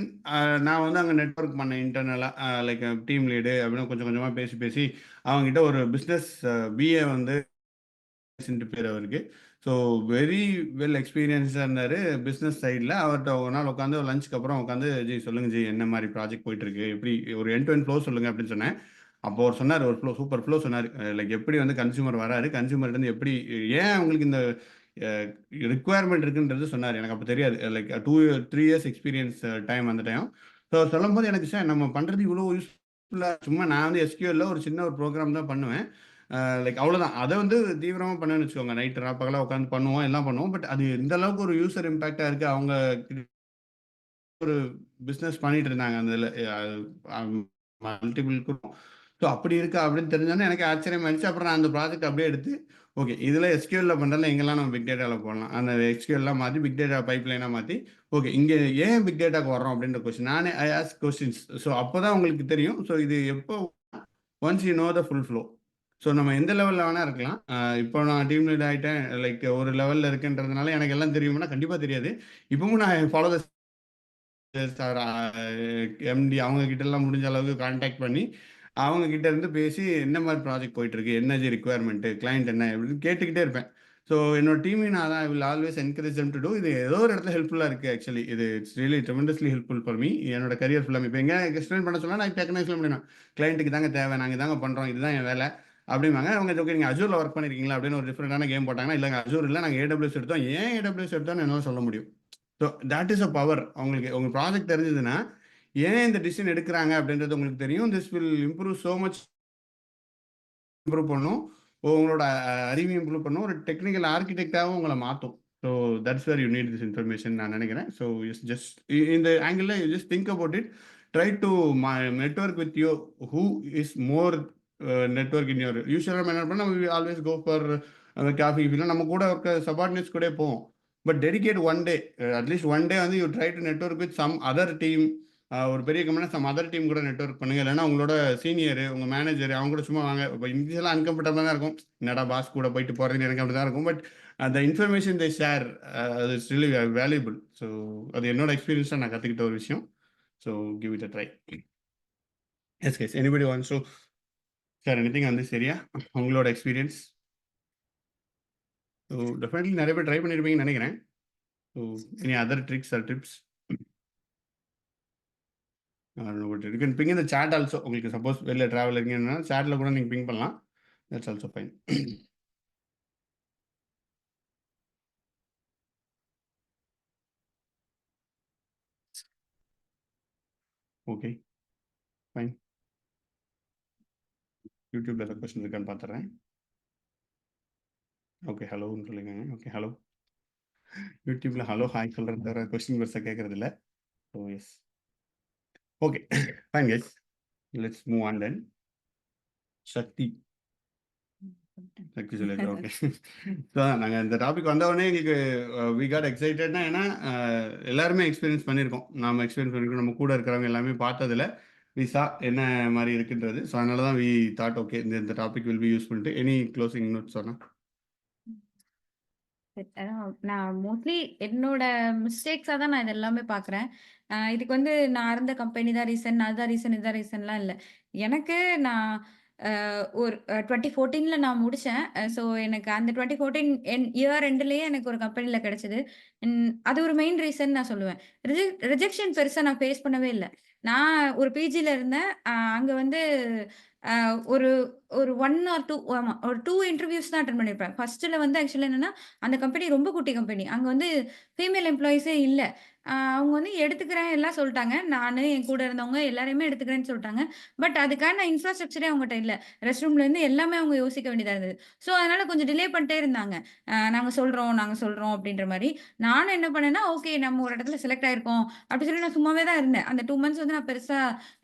நான் வந்து அங்கே நெட்வொர்க் பண்ணேன் இன்டர்னலா லைக் டீம் லீடு அப்படின்னு கொஞ்சம் கொஞ்சமா பேசி பேசி அவங்ககிட்ட ஒரு பிஸ்னஸ் பிஏ வந்து பேர் அவருக்கு. ஸோ வெரி வெல் எக்ஸ்பீரியன்ஸாக இருந்தார் பிஸ்னஸ் சைடில். அவர்கிட்ட ஒரு நாள் உட்காந்து ஒரு லஞ்சுக்கு அப்புறம் உட்காந்து ஜி சொல்லுங்க ஜி என்ன மாதிரி ப்ராஜெக்ட் போயிட்டு இருக்கு எப்படி ஒரு எண்ட் டு எண்ட் ஃப்ளோ சொல்லுங்க அப்படின்னு சொன்னேன். அப்போ அவர் சொன்னார் ஒரு ஃப்ளோ சூப்பர் ஃப்ளோ சொன்னார். லைக் எப்படி வந்து கன்சியூமர் வராரு கன்சியூமர்லேருந்து எப்படி ஏன் அவங்களுக்கு இந்த ரிக்குவயர்மெண்ட் இருக்குன்றது சொன்னார். எனக்கு அப்போ தெரியாது. லைக் 3 இயர்ஸ் எக்ஸ்பீரியன்ஸ் டைம் அந்த டைம். ஸோ சொல்லும்போது எனக்கு சார் நம்ம பண்ணுறது இவ்வளோ யூஸ்ஃபுல்லாக சும்மா நான் வந்து எஸ்கியூஎல்ல ஒரு சின்ன ஒரு ப்ரோக்ராம் தான் பண்ணுவேன். லைக் அவ்வளோதான். அதை வந்து தீவிரமாக பண்ணேன்னு வச்சுக்கோங்க. நைட்டு பகலாக உட்காந்து பண்ணுவோம் எல்லாம் பண்ணுவோம். பட் அது இந்த அளவுக்கு ஒரு யூசர் இம்பேக்டாக இருக்குது. அவங்க ஒரு பிஸ்னஸ் பண்ணிட்டு இருந்தாங்க அந்த இதில் மல்டிபிள். ஸோ அப்படி இருக்கா அப்படின்னு தெரிஞ்சோன்னே எனக்கு ஆச்சரியமாயிருச்சு. அப்புறம் நான் அந்த ப்ராஜெக்ட் அப்படியே எடுத்து ஓகே இதில் எஸ்கியூஎல்ல பண்ணுறதுல எங்கெல்லாம் நம்ம பிக் டேட்டாவில் போடலாம் அந்த எஸ்கியூஎல்லாம் மாற்றி பிக் டேட்டா பைப்லைனாக மாற்றி ஓகே இங்கே ஏன் பிக் டேட்டாக்கு வரோம் அப்படின்ற கொஸ்டின் நானே ஐ ஆஸ்க் கொஸ்டின்ஸ். ஸோ அப்போ தான் உங்களுக்கு தெரியும். ஸோ இது எப்போ once you know the full flow. So நம்ம எந்த லெவலில் வேணால் இருக்கலாம். இப்போ நான் டீம் லீட் ஆகிட்டேன் லைக் ஒரு லெவலில் இருக்குன்றதுனால எனக்கு எல்லாம் தெரியும்னா கண்டிப்பாக தெரியாது. இப்பவும் நான் ஃபாலோ த சார் எம்டி அவங்க கிட்ட எல்லாம் முடிஞ்ச அளவுக்கு கான்டாக்ட் பண்ணி அவங்க கிட்ட இருந்து பேசி என்ன மாதிரி ப்ராஜெக்ட் போயிட்டு இருக்கு என்னது ரிக்குவயர்மெண்ட் கிளைண்ட் என்ன அப்படின்னு கேட்டுக்கிட்டே இருப்பேன். ஸோ என்னோட டீமையும் நான் தான் will always encourage them to do இது ஏதோ ஒரு இடத்துல ஹெல்ப்ஃபுல்லாக இருக்குது. ஆக்சுவலி இது it's really tremendously helpful for me. என்னோட கரியர் ஃபுல்லாக இப்போ எங்கே எக்ஸ்பிளைன் பண்ண சொன்னால் நான் டெக்னிக் எக்ஸ்பிளைன் பண்ணிடுவேன். கிளைண்ட்டுக்கு தாங்க தேவை நாங்கள் தாங்க பண்ணுறோம் இதுதான் என் வேலை அப்படிம்பாங்க. அவங்க ஓகே நீங்கள் அஜூரில் ஒர்க் பண்ணியிருக்கீங்களா அப்படின்னு ஒரு டிஃப்ரெண்டான கேம் போட்டாங்கன்னா இல்லைங்க அஜூர் இல்லை நாங்கள் ஏடபிள்யூஎஸ் எடுத்தோம். ஏன் ஏடபிள்யூஎஸ் எடுத்தோம்னு என்னால் சொல்ல முடியும். So that is a power. அவங்களுக்கு உங்க ப்ராஜெக்ட் தெரிஞ்சதுன்னா ஏன் இந்த டிசிஷன் எடுக்கிறாங்க அப்படின்றது உங்களுக்கு தெரியும். This will improve so much. Improve பண்ணும். உங்களோட அறிவை இம்ப்ரூவ் பண்ணும். ஒரு டெக்னிக்கல் ஆர்கிடெக்டாகவும் உங்களை மாற்றும். So that's where you need this information நான் நினைக்கிறேன். ஸோ இஸ் ஜஸ்ட் இந்த ஆங்கிளில் you just think about it. Try to network with you who is more network in your யூஸ்வலாக என்ன பண்ணால் நம்ம ஆல்வேஸ் கோ ஃபார் அந்த காஃபி ஃபீலாம் நம்ம கூட இருக்க சபார்டினேட்ஸ் கூட போவோம். But dedicate one day at least one day வந்து you try to network with some other team. ஒரு பெரிய கம்பெனி சம் அதர் டீம் கூட நெட்ஒர்க் பண்ணுங்க. இல்லைன்னா உங்களோட சீனியர் உங்கள் மேனேஜர் அவங்க கூட சும்மா வாங்க. இப்போ இனிஷியலாக அன்கம்ஃபர்டபுளாக தான் இருக்கும். என்னடா பாஸ் கூட போயிட்டு போகிறது எனக்கு அப்படி தான் இருக்கும். பட் அந்த இன்ஃபர்மேஷன் தே ஷேர் அது இட்ஸ் ரியலி வேல்யூபிள். ஸோ அது என்னோட எக்ஸ்பீரியன்ஸாக நான் கற்றுக்கிட்ட ஒரு விஷயம். So give it a try. Yes case anybody wants to share anything on this area உங்களோட எக்ஸ்பீரியன்ஸ்? ஸோ டெஃபினெட்லி நிறைய பேர் ட்ரை பண்ணியிருப்பீங்கன்னு நினைக்கிறேன். So any other tricks or tips? You can ping இந்த சாட் ஆல்சோ. உங்களுக்கு சப்போஸ் வெளில travel இருக்கீங்கன்னா சாட்டில் கூட நீங்கள் பிங் பண்ணலாம். That's also fine. Okay fine. யூடியூப்ல ஏதாவது கொஸ்டின் இருக்கான்னு பார்த்துறேன். ஓகே. ஹலோன்னு சொல்லுங்க. ஓகே. ஹலோ. யூடியூப்ல ஹலோ, ஹாய் சொல்றது தவிர கொஸ்டின் பெருசா கேட்கறது இல்ல. So yes. Okay. Fine guys. Let's move on then. Shakti. Shakti சொல்லியாச்சு. ஓகே. ஸோ நாங்கள் இந்த டாபிக் வந்த உடனே எங்களுக்கு வி காட் எக்ஸைட்டட்னா, ஏன்னா எல்லாருமே எக்ஸ்பீரியன்ஸ் பண்ணியிருக்கோம். நாம எக்ஸ்பீரியன்ஸ் பண்ணியிருக்கோம். நம்ம கூட இருக்கிறவங்க எல்லாமே பார்த்ததுல விசா என்ன மாதிரி இருக்குன்றது. ஸோ அதனால தான் வி தாட் ஓகே இந்த topic will be useful. Any closing notes சொன்னா? நான் மோஸ்ட்லி என்னோட மிஸ்டேக்ஸாக தான் நான் இது எல்லாமே பார்க்குறேன். இதுக்கு வந்து நான் இருந்த கம்பெனி தான் ரீசன், அதுதான் ரீசன், இதுதான் ரீசன்லாம் இல்லை. எனக்கு நான் ஒரு 2014 நான் முடித்தேன். ஸோ எனக்கு அந்த 2014 இயர் எண்ட்லேயே எனக்கு ஒரு கம்பெனியில் கிடைச்சது. அது ஒரு மெயின் ரீசன் நான் சொல்லுவேன். ரிஜெக்ஷன் பெருசாக நான் ஃபேஸ் பண்ணவே இல்லை. நான் ஒரு பிஜியில் இருந்தேன். அங்கே வந்து ஒரு ஒரு 1 ஆர் 2 ஆமா. ஒரு 2 இன்டர்வியூஸ் தான் அட்டெண்ட் பண்ணியிருப்பேன். ஃபர்ஸ்ட்ல வந்து ஆக்சுவலா என்னன்னா, அந்த கம்பெனி ரொம்ப குட்டி கம்பெனி. அங்க வந்து ஃபீமேல் எம்ப்ளாயீஸே இல்ல. அவங்க வந்து எடுத்துக்கிறேன் எல்லாம் சொல்ட்டாங்க. நானு, என் கூட இருந்தவங்க எல்லாரையுமே எடுத்துக்கிறேன்னு சொல்ட்டாங்க. பட் அதுக்கான இன்ஃப்ராஸ்ட்ரக்சரே அவங்கட்ட இல்ல. ரெஸ்ட் ரூம்லேருந்து எல்லாமே அவங்க யோசிக்க வேண்டியதா இருந்தது. ஸோ அதனால கொஞ்சம் டிலே பண்ணிட்டே இருந்தாங்க. நாங்க சொல்றோம் அப்படின்ற மாரி. நானும் என்ன பண்ணேன்னா, ஓகே நம்ம ஒரு இடத்துல செலக்ட் ஆயிருக்கோம். அப்படி சொல்லி நான் சும்மாவே தான் இருந்தேன். அந்த 2 மந்த்ஸ் வந்து நான் பெருசா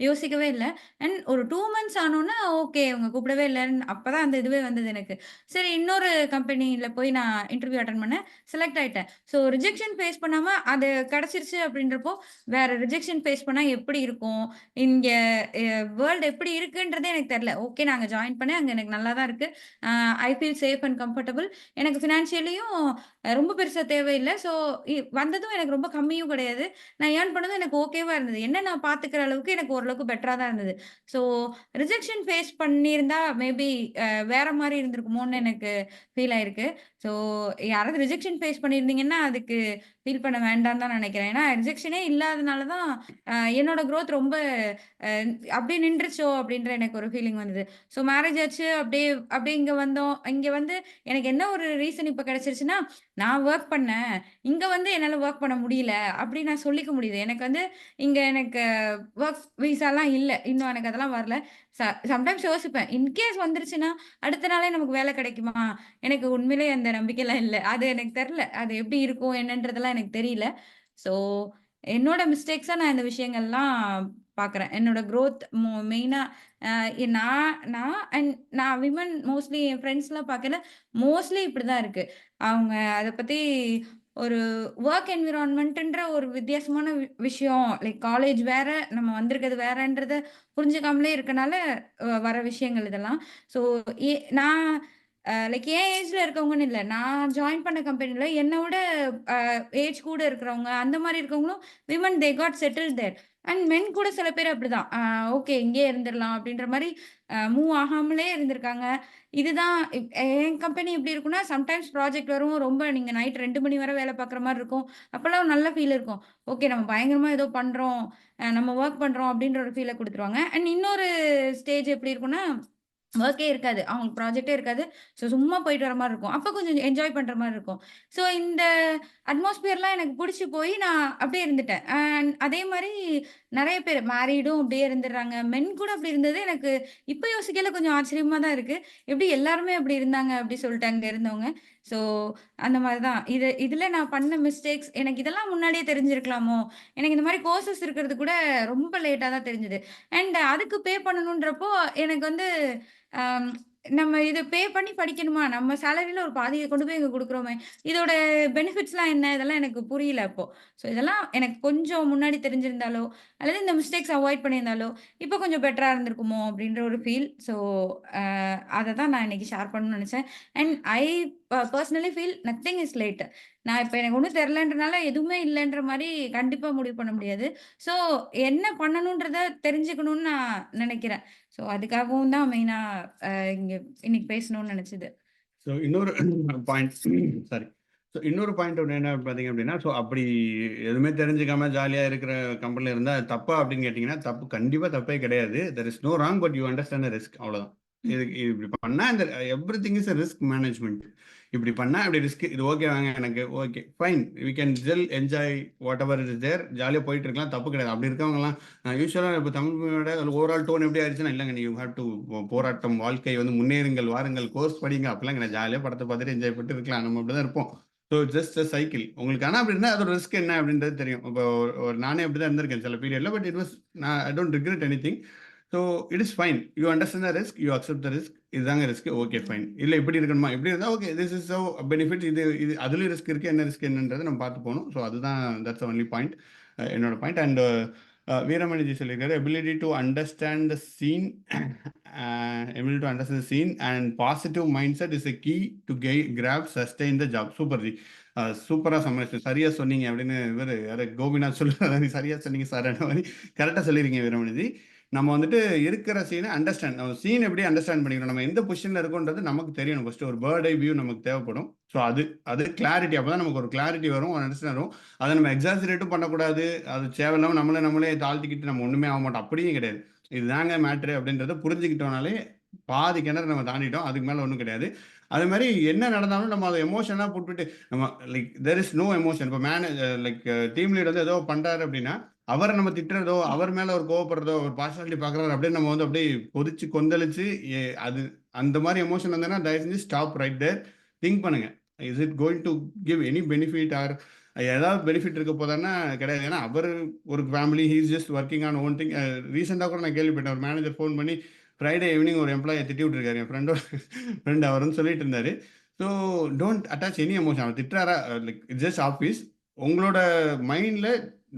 யோசிக்கவே இல்ல. அண்ட் ஒரு 2 மந்த்ஸ் ஆனோனே, ஓகே இவங்க கூப்பிடவே இல்லன்னு அப்பதான் அந்த இதுவே வந்தது எனக்கு. சரி இன்னொரு கம்பெனில போய் நான் இன்டர்வியூ அட்டெண்ட் பண்ணேன். செலக்ட் ஆயிட்டேன். ஸோ ரிஜெக்ஷன் ஃபேஸ் பண்ணாம அது கிடைச்சிருச்சு அப்படின்றப்போ, வேற ரிஜெக்ஷன் ஃபேஸ் பண்ணா எப்படி இருக்கும்? இங்க வேர்ல்ட் எப்படி இருக்குன்றதே எனக்கு தெரியல. ஓகே நாங்க ஜாயின் பண்ணேன். அங்க எனக்கு நல்லா தான் இருக்கு. Uh I feel safe and comfortable. எனக்கு ஃபினான்ஷியலியும் ரொம்ப பெருசா தேவையில்ல. ஸோ வந்ததும் எனக்கு ரொம்ப கம்மியும் கிடையாது. நான் ஏர்ன் பண்ணதும் எனக்கு ஓகேவா இருந்தது. என்ன நான் பார்த்துக்கிற அளவுக்கு எனக்கு ஓரளவுக்கு பெட்டரா தான் இருந்தது. ஸோ ரிஜெக்ஷன் ஃபேஸ் பண்ணியிருந்தா மேபி வேற மாரி இருந்திருக்குமோன்னு எனக்கு ஃபீல் ஆயிருக்கு. ஸோ யாராவது ரிஜெக்ஷன் ஃபேஸ் பண்ணியிருந்தீங்கன்னா, அதுக்கு ஃபீல் பண்ண வேண்டான்னு தான் நினைக்கிறேன். ஏன்னா ரிஜெக்ஷனே இல்லாதனால தான் என்னோட குரோத் ரொம்ப அ அப்படியே நின்றுச்சோ அப்படின்ற எனக்கு ஒரு ஃபீலிங் வந்தது. ஸோ மேரேஜ் ஆச்சு. அப்படியே அப்படியே இங்க வந்தோம். இங்க வந்து எனக்கு என்ன ஒரு ரீசன் இப்ப கிடைச்சிருச்சுன்னா, நான் வொர்க் பண்ணேன். இங்க வந்து என்னால வொர்க் பண்ண முடியல. அப்படி நான் சொல்லிக்க முடியுது. எனக்கு வந்து இங்க எனக்கு வொர்க் விசாலாம் இல்ல. இன்னும் எனக்கு அதெல்லாம் வரல. ச சம்டைம்ஸ் யோசிப்பேன். இன்கேஸ் வந்துருச்சுன்னா, அடுத்த நாளே நமக்கு வேலை கிடைக்குமா? எனக்கு உண்மையிலேயே அந்த நம்பிக்கைலாம் இல்ல. அது எனக்கு தெரியல. அது எப்படி இருக்கும் என்னன்றதெல்லாம் எனக்கு தெரியல. ஸோ என்னோட மிஸ்டேக்ஸா நான் இந்த விஷயங்கள்லாம் பார்க்குறேன். என்னோட குரோத் மெயினா அ நான் அண்ட் நான் விமன் மோஸ்ட்லி என் ஃப்ரெண்ட்ஸ்லாம் பார்க்கையில மோஸ்ட்லி இப்படிதான் இருக்கு. அவங்க அத பத்தி ஒரு வொர்க் என்வைரன்மென்ட்ன்ற ஒரு வித்தியாசமான விஷயம். லைக் காலேஜ் வேற, நம்ம வந்திருக்கிறது வேறன்றத புரிஞ்சுக்காமலே இருக்கனால வர விஷயங்கள் இதெல்லாம். ஸோ நான் லைக் என் ஏஜ்ல இருக்கவங்கன்னு இல்ல. நான் ஜாயின் பண்ண கம்பெனில என்ன விட ஏஜ் கூட இருக்கிறவங்க, அந்த மாரி இருக்கவங்களும் women they got settled there. And men கூட சில பேர் அப்படிதான். ஓகே இங்கேயே இருந்துரலாம் அப்படின்ற மாரி மூவ் ஆகாமலே இருந்திருக்காங்க. இதுதான் என் கம்பெனி எப்படி இருக்கும்னா, சம்டைம்ஸ் ப்ராஜெக்ட் வரும். ரொம்ப நீங்க நைட் 2 மணி வரை வேலை பார்க்குற மாரி இருக்கும். அப்பலாம் ஒரு நல்ல ஃபீல் இருக்கும். ஓகே நம்ம பயங்கரமா ஏதோ பண்றோம். நம்ம வொர்க் பண்றோம் அப்படின்ற ஒரு ஃபீல குடுத்துருவாங்க. அண்ட் இன்னொரு ஸ்டேஜ் எப்படி இருக்கும்னா, வொர்க்கே இருக்காது. அவங்களுக்கு ப்ராஜெக்ட்டே இருக்காது. ஸோ சும்மா போயிட்டு வர மாரி இருக்கும். அப்ப கொஞ்சம் என்ஜாய் பண்ற மாரி இருக்கும். ஸோ இந்த அட்மாஸ்பியர்லாம் எனக்கு புடிச்சு போய் நான் அப்படியே இருந்துட்டேன். அதே மாரி நெறைய பேர் மேரிடும் அப்படியே இருந்துடுறாங்க. மென் கூட அப்படி இருந்தது எனக்கு இப்ப யோசிக்கையில கொஞ்சம் ஆச்சரியமா தான் இருக்கு. எப்படி எல்லாருமே அப்படி இருந்தாங்க அப்படி சொல்லிட்டு அங்க இருந்தவங்க. ஸோ அந்த மாரி தான். இதுல நான் பண்ண மிஸ்டேக்ஸ் எனக்கு இதெல்லாம் முன்னாடியே தெரிஞ்சிருக்கலாமோ? எனக்கு இந்த மாரி கோர்சஸ் இருக்கிறது கூட ரொம்ப லேட்டா தான் தெரிஞ்சது. அண்ட் அதுக்கு பே பண்ணணுன்றப்போ எனக்கு வந்து அம் நம்ம இத பே பண்ணி படிக்கணுமா? நம்ம சேலரில ஒரு பாதிய கொண்டு போய் இங்க குடுக்குறோமே! இதோட பெனிஃபிட்ஸ்லாம் என்ன? இதெல்லாம் எனக்கு புரியல அப்போ. ஸோ இதெல்லாம் எனக்கு கொஞ்சம் முன்னாடி தெரிஞ்சிருந்தாலோ, அல்லது இந்த மிஸ்டேக்ஸ் அவாய்ட் பண்ணியிருந்தாலோ, இப்போ கொஞ்சம் பெட்டரா இருந்திருக்குமோ! அப்டின்ற ஒரு ஃபீல். ஸோ அ அத தான் நான் இன்னைக்கு ஷேர் பண்ணணும்னு நெனச்சேன். And I personally feel nothing is late. நான் இப்ப எனக்கு ஒண்ணும் தெரியலன்றனால எதுவுமே இல்லன்ற மாரி கண்டிப்பா முடிவு பண்ண முடியாது. ஸோ என்ன பண்ணணுன்றத தெரிஞ்சுக்கணும்னு நான் நெனைக்கிறேன். ஸோ அதுக்காகவும் தான் மெயினா இங்க இன்னைக்கு பேசணும்னு நெனச்சது. ஸோ இன்னொரு பாயிண்ட் சாரி. ஸோ இன்னொரு பாயிண்ட் ஒண்ணு என்ன பார்த்தீங்க அப்படின்னா, ஸோ அப்படி எதுவுமே தெரிஞ்சுக்காம ஜாலியா இருக்கிற கம்பெனில இருந்தா அது தப்பா அப்படின்னு கேட்டீங்கன்னா, தப்பு கண்டிப்பா தப்பே கிடையாது. There is no wrong but you understand the risk அவ்வளோதான். இப்படி பண்ணா இந்த எவ்ரிதிங் இஸ் ரிஸ்க் மேனேஜ்மெண்ட். இப்படி பண்ணா இப்படி ரிஸ்க், இது ஓகே வாங்க எனக்கு okay fine, we can gel enjoy whatever is there, ஜாலியாக போயிட்டு இருக்கலாம், தப்பு கிடையாது. அப்படி இருக்கவங்கலாம் யூஸ்வலாக இப்போ தமிழோட ஓவரால் டோன் எப்படி ஆயிடுச்சுன்னா, இல்லைங்க நீ யூ ஹேவ் டு போராட்டம், வாழ்க்கை வந்து முன்னேறுங்கள், வாருங்கள், கோர்ஸ் படிங்க, அப்பெல்லாம் கிடையாது. ஜாலியாக படத்தை பார்த்துட்டு என்ஜாய் பண்ணிட்டு இருக்கலாம், நம்ம அப்படி தான் இருப்போம். So just a cycle. உங்களுக்கு ஆனால் அப்படி இருந்தால் அதோட ரிஸ்க் என்ன அப்படின்றது தெரியும். இப்போ நானே அப்படி தான் இருந்திருக்கேன் சில பீரியடில், பட் இட் வாஸ், நான் I don't regret any thing. So it is fine, you understand the risk, you accept the risk, இதுதாங்க ரிஸ்க், ஓகே ஃபைன். இல்லை இப்படி இருக்கணுமா, இப்படி இருந்தால் okay, this is so benefit, இது அதுலேயும் ரிஸ்க் இருக்குது, என்ன ரிஸ்க் என்னன்றதை நம்ம பார்த்து போகணும். ஸோ அதுதான், தட்ஸ் ஒன்லி பாயிண்ட், என்னோட பாயிண்ட். அண்ட் வீரமணிஜி சொல்லியிருக்காரு, ability to understand the scene, ability to understand the scene and positive mindset is a key to grab sustain the job. Super ji, சூப்பராக சமாளிச்சு, சரியாக சொன்னீங்க அப்படின்னு இவர் யார் கோபிநாத் சொல்லுறாரு, சரியாக சொன்னீங்க சார், அந்த மாதிரி கரெக்டாக சொல்லியிருக்கீங்க வீரமணிஜி. நம்ம வந்துட்டு இருக்கிற சீனை அண்டர்ஸ்டாண்ட், நம்ம சீன் எப்படி அண்டர்ஸ்டாண்ட் பண்ணிக்கணும், நம்ம எந்த பொசிஷனில் இருக்கோன்றது நமக்கு தெரியணும். ஃபஸ்ட்டு ஒரு பேர்ட் ஐ வியூ நமக்கு தேவைப்படும். ஸோ அது கிளாரிட்டி, அப்போ தான் நமக்கு ஒரு கிளாரிட்டி வரும், அண்டர்ஸ்டாண்ட் வரும். அதை நம்ம எக்ஸாஜரேட்டும் பண்ணக்கூடாது, அது தேவையில்லாமல் நம்மளே தாழ்த்திக்கிட்டு நம்ம ஒன்றுமே ஆக மாட்டோம், அப்படியும் கிடையாது. இதுதாங்க மேட்ரு அப்படின்றத புரிஞ்சுக்கிட்டோம்னாலே பாதி கிணறு நம்ம தாண்டிட்டோம், அதுக்கு மேலே ஒன்றும் கிடையாது. அது மாதிரி என்ன நடந்தாலும் நம்ம அதை எமோஷனாக போட்டுவிட்டு, நம்ம like there is no emotion. இப்போ லைக் டீம் லீட் வந்து ஏதோ பண்ணுறாரு அப்படின்னா, அவரை நம்ம திட்டுறதோ, அவர் மேலே ஒரு கோவப்படுறதோ, ஒரு பார்ஷாலிட்டி பார்க்குறாரு அப்படின்னு நம்ம வந்து அப்படியே கொதிச்சு கொந்தளிச்சு, அது அந்த மாதிரி எமோஷன் வந்ததுன்னா தயவு செஞ்சு ஸ்டாப் ரைட் தேர், திங்க் பண்ணுங்க, is it going to give any benefit, or ஏதாவது பெனிஃபிட் இருக்க போதான்னா கிடையாது. ஏன்னா அவர் ஒரு family, he's just working on own thing. ரீசெண்டாக கூட நான் கேள்விப்பட்டேன், ஒரு மேனேஜர் ஃபோன் பண்ணி ஃப்ரைடே ஈவினிங் ஒரு எம்ப்ளாயை திட்டி விட்டுருக்காரு, என் ஃப்ரெண்ட் அவர்னு சொல்லிட்டு இருந்தாரு. So don't attach any emotion. அவர் திட்டுறாரா, லைக் இட்ஸ் ஜஸ்ட் ஆஃபீஸ், உங்களோட மைண்டில்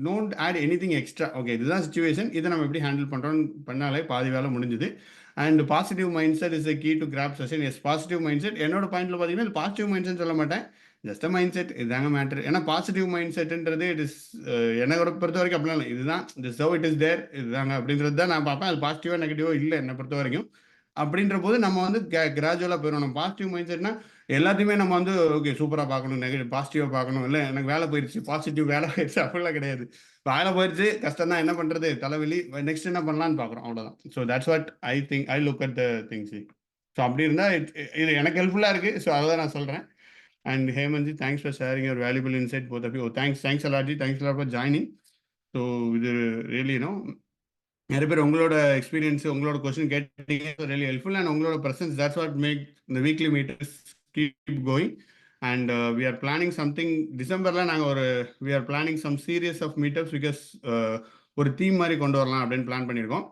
don't add any thing extra. Okay இதுதான் சுச்சுவேஷன், இதை நம்ம எப்படி ஹேண்டில் பண்ணுறோன்னு பண்ணாலே பாதி வேலை முடிஞ்சுது. And positive mindset is key to grab session. Yes, positive mindset. என்னோட பாயிண்ட்ல பார்த்தீங்கன்னா இது பாசிட்டிவ் மைண்ட் செட் சொல்ல மாட்டேன், ஜஸ்ட் மைண்ட் செட், இதுதாங்க மேட்ரு. ஏன்னா பாசிட்டிவ் மைண்ட் செட்ன்றது இட் இஸ், என்னோட பொறுத்த வரைக்கும் அப்படிலாம் இல்லை, இதுதான் this how it is there, இதுதாங்க அப்படின்றது தான் நான் பார்ப்பேன். அது பாசிட்டிவா நெகட்டிவோ இல்லை என்னை பொறுத்த வரைக்கும். அப்படின்ற போது நம்ம வந்து கிராஜுவலாக போயிடும். நம்ம பாசிட்டிவ் மைண்ட் செட்னா எல்லாத்தையுமே நம்ம வந்து ஓகே சூப்பராக பார்க்கணும், நெகட்டிவ் பாசிட்டிவாக பார்க்கணும், இல்லை எனக்கு வேலை போயிடுச்சு பாசிட்டிவ் வேலை போயிடுச்சு அப்படிலாம் கிடையாது. வேலை போயிடுச்சு கஷ்டம் தான், என்ன பண்ணுறது, தலைவலி, நெக்ஸ்ட் என்ன பண்ணலான்னு பார்க்குறோம், அவ்வளோதான். So that's what I think, I look at the things. So அப்படி இருந்தால் இது எனக்கு ஹெல்ப்ஃபுல்லாக இருக்குது. ஸோ அதை தான் நான் சொல்கிறேன். And Hemantji, thanks for sharing your valuable insight, both of you. Oh, thanks a lot, Ji. Thanks a lot for joining. So, இது really, நிறைய பேர் உங்களோட எக்ஸ்பீரியன்ஸ், உங்களோட கொஸ்டின் கேட்டீங்க, really helpful, and உங்களோட presence, that's what make the weekly meetings keep going. And we are planning something, டிசம்பர்ல நாங்கள் we are planning some series of meetups, because ஒரு தீம் மாதிரி கொண்டு வரலாம் அப்படின்னு பிளான் பண்ணியிருக்கோம்.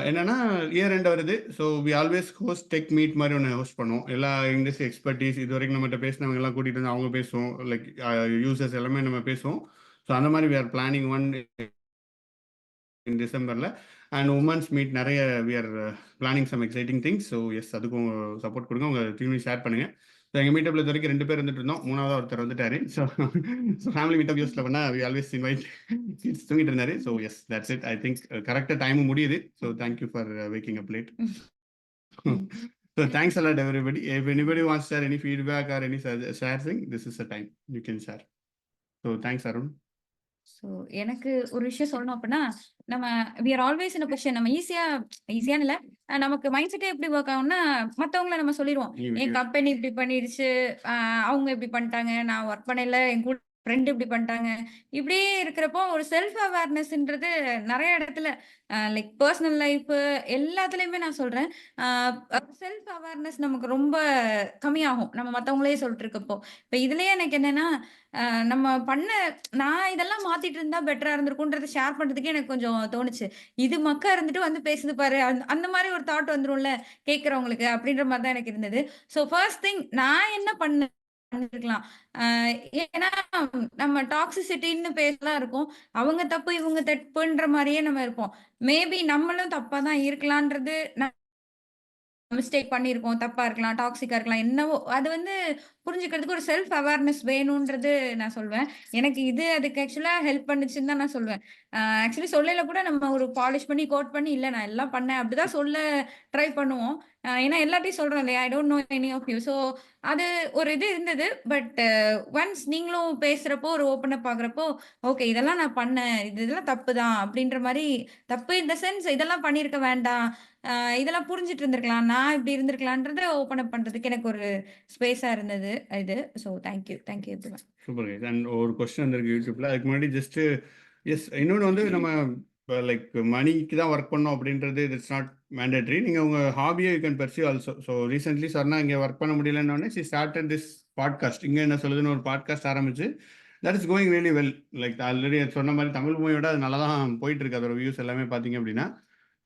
என்னன்னா இயர் எண்ட் வருது. So we always host tech meet மாதிரி ஒன்று ஹோஸ்ட் பண்ணுவோம். எல்லா இண்டஸ்ட்ரி எக்ஸ்பர்டீஸ், இது வரைக்கும் நம்மகிட்ட பேசினவங்க எல்லாம் கூட்டிகிட்டு வந்து அவங்க பேசுவோம், லைக் யூசர்ஸ் எல்லாமே நம்ம பேசுவோம். ஸோ அந்த மாதிரி we are planning one in டிசம்பரில். அண்ட் உமன்ஸ் மீட் நிறைய we are planning some exciting things. So yes, அதுக்கும் சப்போர்ட் கொடுங்க, உங்கள் டீமையும் ஷேர் பண்ணுங்கள். ஸோ எங்கள் மீட்டப்பில் இது வரைக்கும் 2 பேர் இருந்துட்டு இருந்தோம், 3வது ஒருத்தர் வந்துட்டாரு. ஸோ ஃபேமிலி மீட்டப் யூஸில் பண்ணால் வி ஆல்வேஸ் இன்வைட், தூங்கிட்டு இருந்தாரு. So yes, that's it. I think கரெக்டாக டைமும் முடியுது. So thank you for waking up late. So thanks a lot everybody. If anybody wants to share any feedback or any sharing, this is the time you can share. So thanks Arun. So எனக்கு ஒரு விஷயம் சொல்லணும் அப்படின்னா, நம்ம we are always in position, நம்ம ஈஸியான இல்லை, நமக்கு மைண்ட் செட்டே எப்படி ஒர்க் ஆகும்னா, மற்றவங்கள நம்ம சொல்லிடுவோம், என் கம்பெனி இப்படி பண்ணிடுச்சு, அவங்க இப்படி பண்ணிட்டாங்க, நான் ஒர்க் பண்ணல, என் கூட ஃப்ரெண்டு இப்படி பண்ணிட்டாங்க, இப்படியே இருக்கிறப்போ ஒரு செல்ஃப் அவேர்னஸ்ன்றது நிறைய இடத்துல, லைக் பர்சனல் லைஃப் எல்லாத்துலேயுமே நான் சொல்கிறேன், செல்ஃப் அவேர்னஸ் நமக்கு ரொம்ப கம்மியாகும் நம்ம மற்றவங்களே சொல்லிட்டு இருக்கப்போ. இப்போ இதுலேயே எனக்கு என்னென்னா, நம்ம நான் இதெல்லாம் மாத்திட்டு இருந்தா பெட்டரா இருந்திருக்கும்ன்றதை ஷேர் பண்றதுக்கே எனக்கு கொஞ்சம் தோணுச்சு. இது மக்கா இருந்துட்டு வந்து பேசுது பாரு, அந்த மாதிரி ஒரு தாட் வந்துரும்ல கேட்கறவங்களுக்கு, அப்படின்ற மாதிரி தான் எனக்கு இருந்தது. ஸோ ஃபர்ஸ்ட் திங் நான் என்ன பண்ணிருக்கலாம், ஏன்னா நம்ம டாக்ஸிசிட்டின்னு பேசலாம் இருக்கும், அவங்க தப்பு இவங்க தப்புன்ற மாதிரியே நம்ம இருப்போம். மேபி நம்மளும் தப்பா தான் இருக்கலான்றது, மிஸ்டேக் பண்ணியிருக்கோம், தப்பா இருக்கலாம், டாக்ஸிக்கா இருக்கலாம், என்னவோ அது வந்து புரிஞ்சுக்கிறதுக்கு ஒரு செல்ஃப் அவேர்னஸ் வேணும்ன்றது நான் சொல்வேன். எனக்கு இது அதுக்கு ஆக்சுவலா ஹெல்ப் பண்ணுச்சுன்னு தான் நான் சொல்வேன். ஆக்சுவலி சொல்லல கூட நம்ம ஒரு பாலிஷ் பண்ணி கோட் பண்ணி இல்ல நான் எல்லாம் பண்ணேன் அப்படிதான் சொல்ல ட்ரை பண்ணுவோம். ஏன்னா எல்லாத்தையும் சொல்றோம் இல்லையா, I don't know any of you. So அது ஒரு இது இருந்தது. பட் ஒன்ஸ் நீங்களும் பேசுறப்போ, ஒரு ஓப்பன் அப் ஆகுறப்போ, ஓகே இதெல்லாம் நான் பண்ணேன், இதெல்லாம் தப்பு தான் அப்படின்ற மாதிரி, தப்பு இந்த சென்ஸ் இதெல்லாம் பண்ணியிருக்க வேண்டாம், இதெல்லாம் புரிஞ்சுட்டு இருந்திருக்கலாம். நான் இப்படி இருந்திருக்கலான்றத ஓப்பன் அப் பண்றதுக்கு எனக்கு ஒரு ஸ்பேஸா இருந்தது இது. So thank you everyone. Super guys. And ஒரு கொஸ்டின் வந்திருக்கு யூடியூப்ல. அதுக்கு முன்னாடி ஜஸ்ட் இன்னொன்று வந்து நம்ம லைக் மணிக்கு தான் ஒர்க் பண்ணோம் அப்படின்றது இட்ஸ் நாட் மேண்டேட்ரி. நீங்கள் உங்கள் ஹாபியை you can pursue also. So recently சொன்னால் இங்கே ஒர்க் பண்ண முடியலன்னு சி ஸ்டார்டட் திஸ் பாட்காஸ்ட். இங்கே என்ன சொல்லுதுன்னு ஒரு பாட்காஸ்ட் ஆரம்பிச்சு that is going really well. Like already சொன்ன மாதிரி தமிழ் மூவியோட அது நல்லா தான் போயிட்டு இருக்கு. அதோட வியூஸ் எல்லாமே பார்த்தீங்க அப்படின்னா.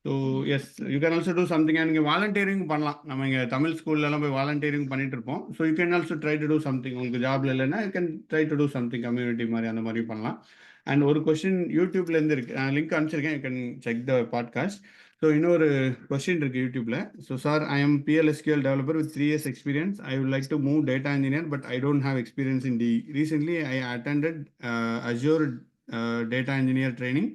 So yes you can also do something. நீங்கள் வாலண்டியரிங் பண்ணலாம். நம்ம இங்கே தமிழ் ஸ்கூல்லலாம் போய் வாலண்டியரிங் பண்ணிட்டு இருப்போம். So you can also try to do something. உங்களுக்கு ஜாப்ல இல்லைன்னா you can try to do something community மாதிரி அந்த மாதிரி பண்ணலாம். அண்ட் ஒரு கொஸ்டின் யூடியூப்லேருந்து இருக்கு. நான் லிங்க் அனுப்பிச்சிருக்கேன். You can check the podcast. So இன்னொரு கொஸ்டின் இருக்கு யூடியூப்ல. So sir, I am PLSQL developer with 3 years experience. I would like to move data engineer, but I don't have experience in DE. Recently, I attended Azure data engineer training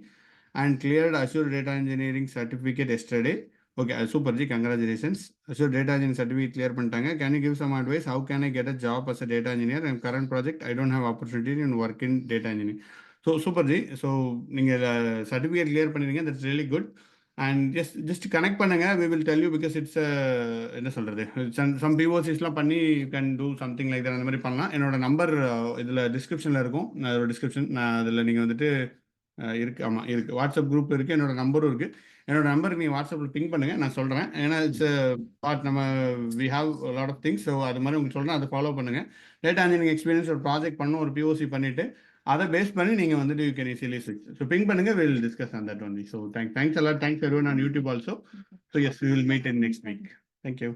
and cleared Azure data engineering certificate yesterday. Okay, super ji, congratulations. Azure data engineering certificate clear பண்ணிட்டாங்க. Can you give some advice? How can I get a job as a data engineer? In current project, I don't have opportunity in work in data engineering. So super ji. So நீங்கள் certificate clear பண்ணிருங்க. That's really good. And just connect பண்ணுங்க. We will tell you because it's என்ன சொல்றது, some POCஸ்லாம் பண்ணி you can do something like that. அந்த மாதிரி பண்ணலாம். என்னோட நம்பர் இதில் டிஸ்கிரிப்ஷனில் இருக்கும். டிஸ்கிரிப்ஷன் அதில் நீங்கள் வந்துட்டு இருக்கு. ஆமாம் இருக்கு. வாட்ஸ்அப் குரூப் இருக்குது. என்னோட நம்பரும் இருக்குது. என்னோட நம்பருக்கு நீங்கள் வாட்ஸ்அப்பில் பிங் பண்ணுங்கள். நான் சொல்கிறேன். ஏன்னா இட்ஸ் பார்ட் நம்ம we have lot of things. So அது மாதிரி உங்களுக்கு சொல்கிறேன். அதை ஃபாலோ பண்ணுங்கள். டேட்டா இன்ஜினியரிங் எக்ஸ்பீரியன்ஸ் ஒரு ப்ராஜெக்ட் பண்ணணும், ஒரு POC பண்ணிவிட்டு அதை பேஸ் பண்ணி நீங்கள் வந்துட்டு யூ கேன் ஈஸிலி ஸ்விட்ச். ஸோ பிங் பண்ணுங்கள். Will discuss on that only. So thanks a lot. Thanks everyone on YouTube also. So yes, we will meet in next week. Thank you.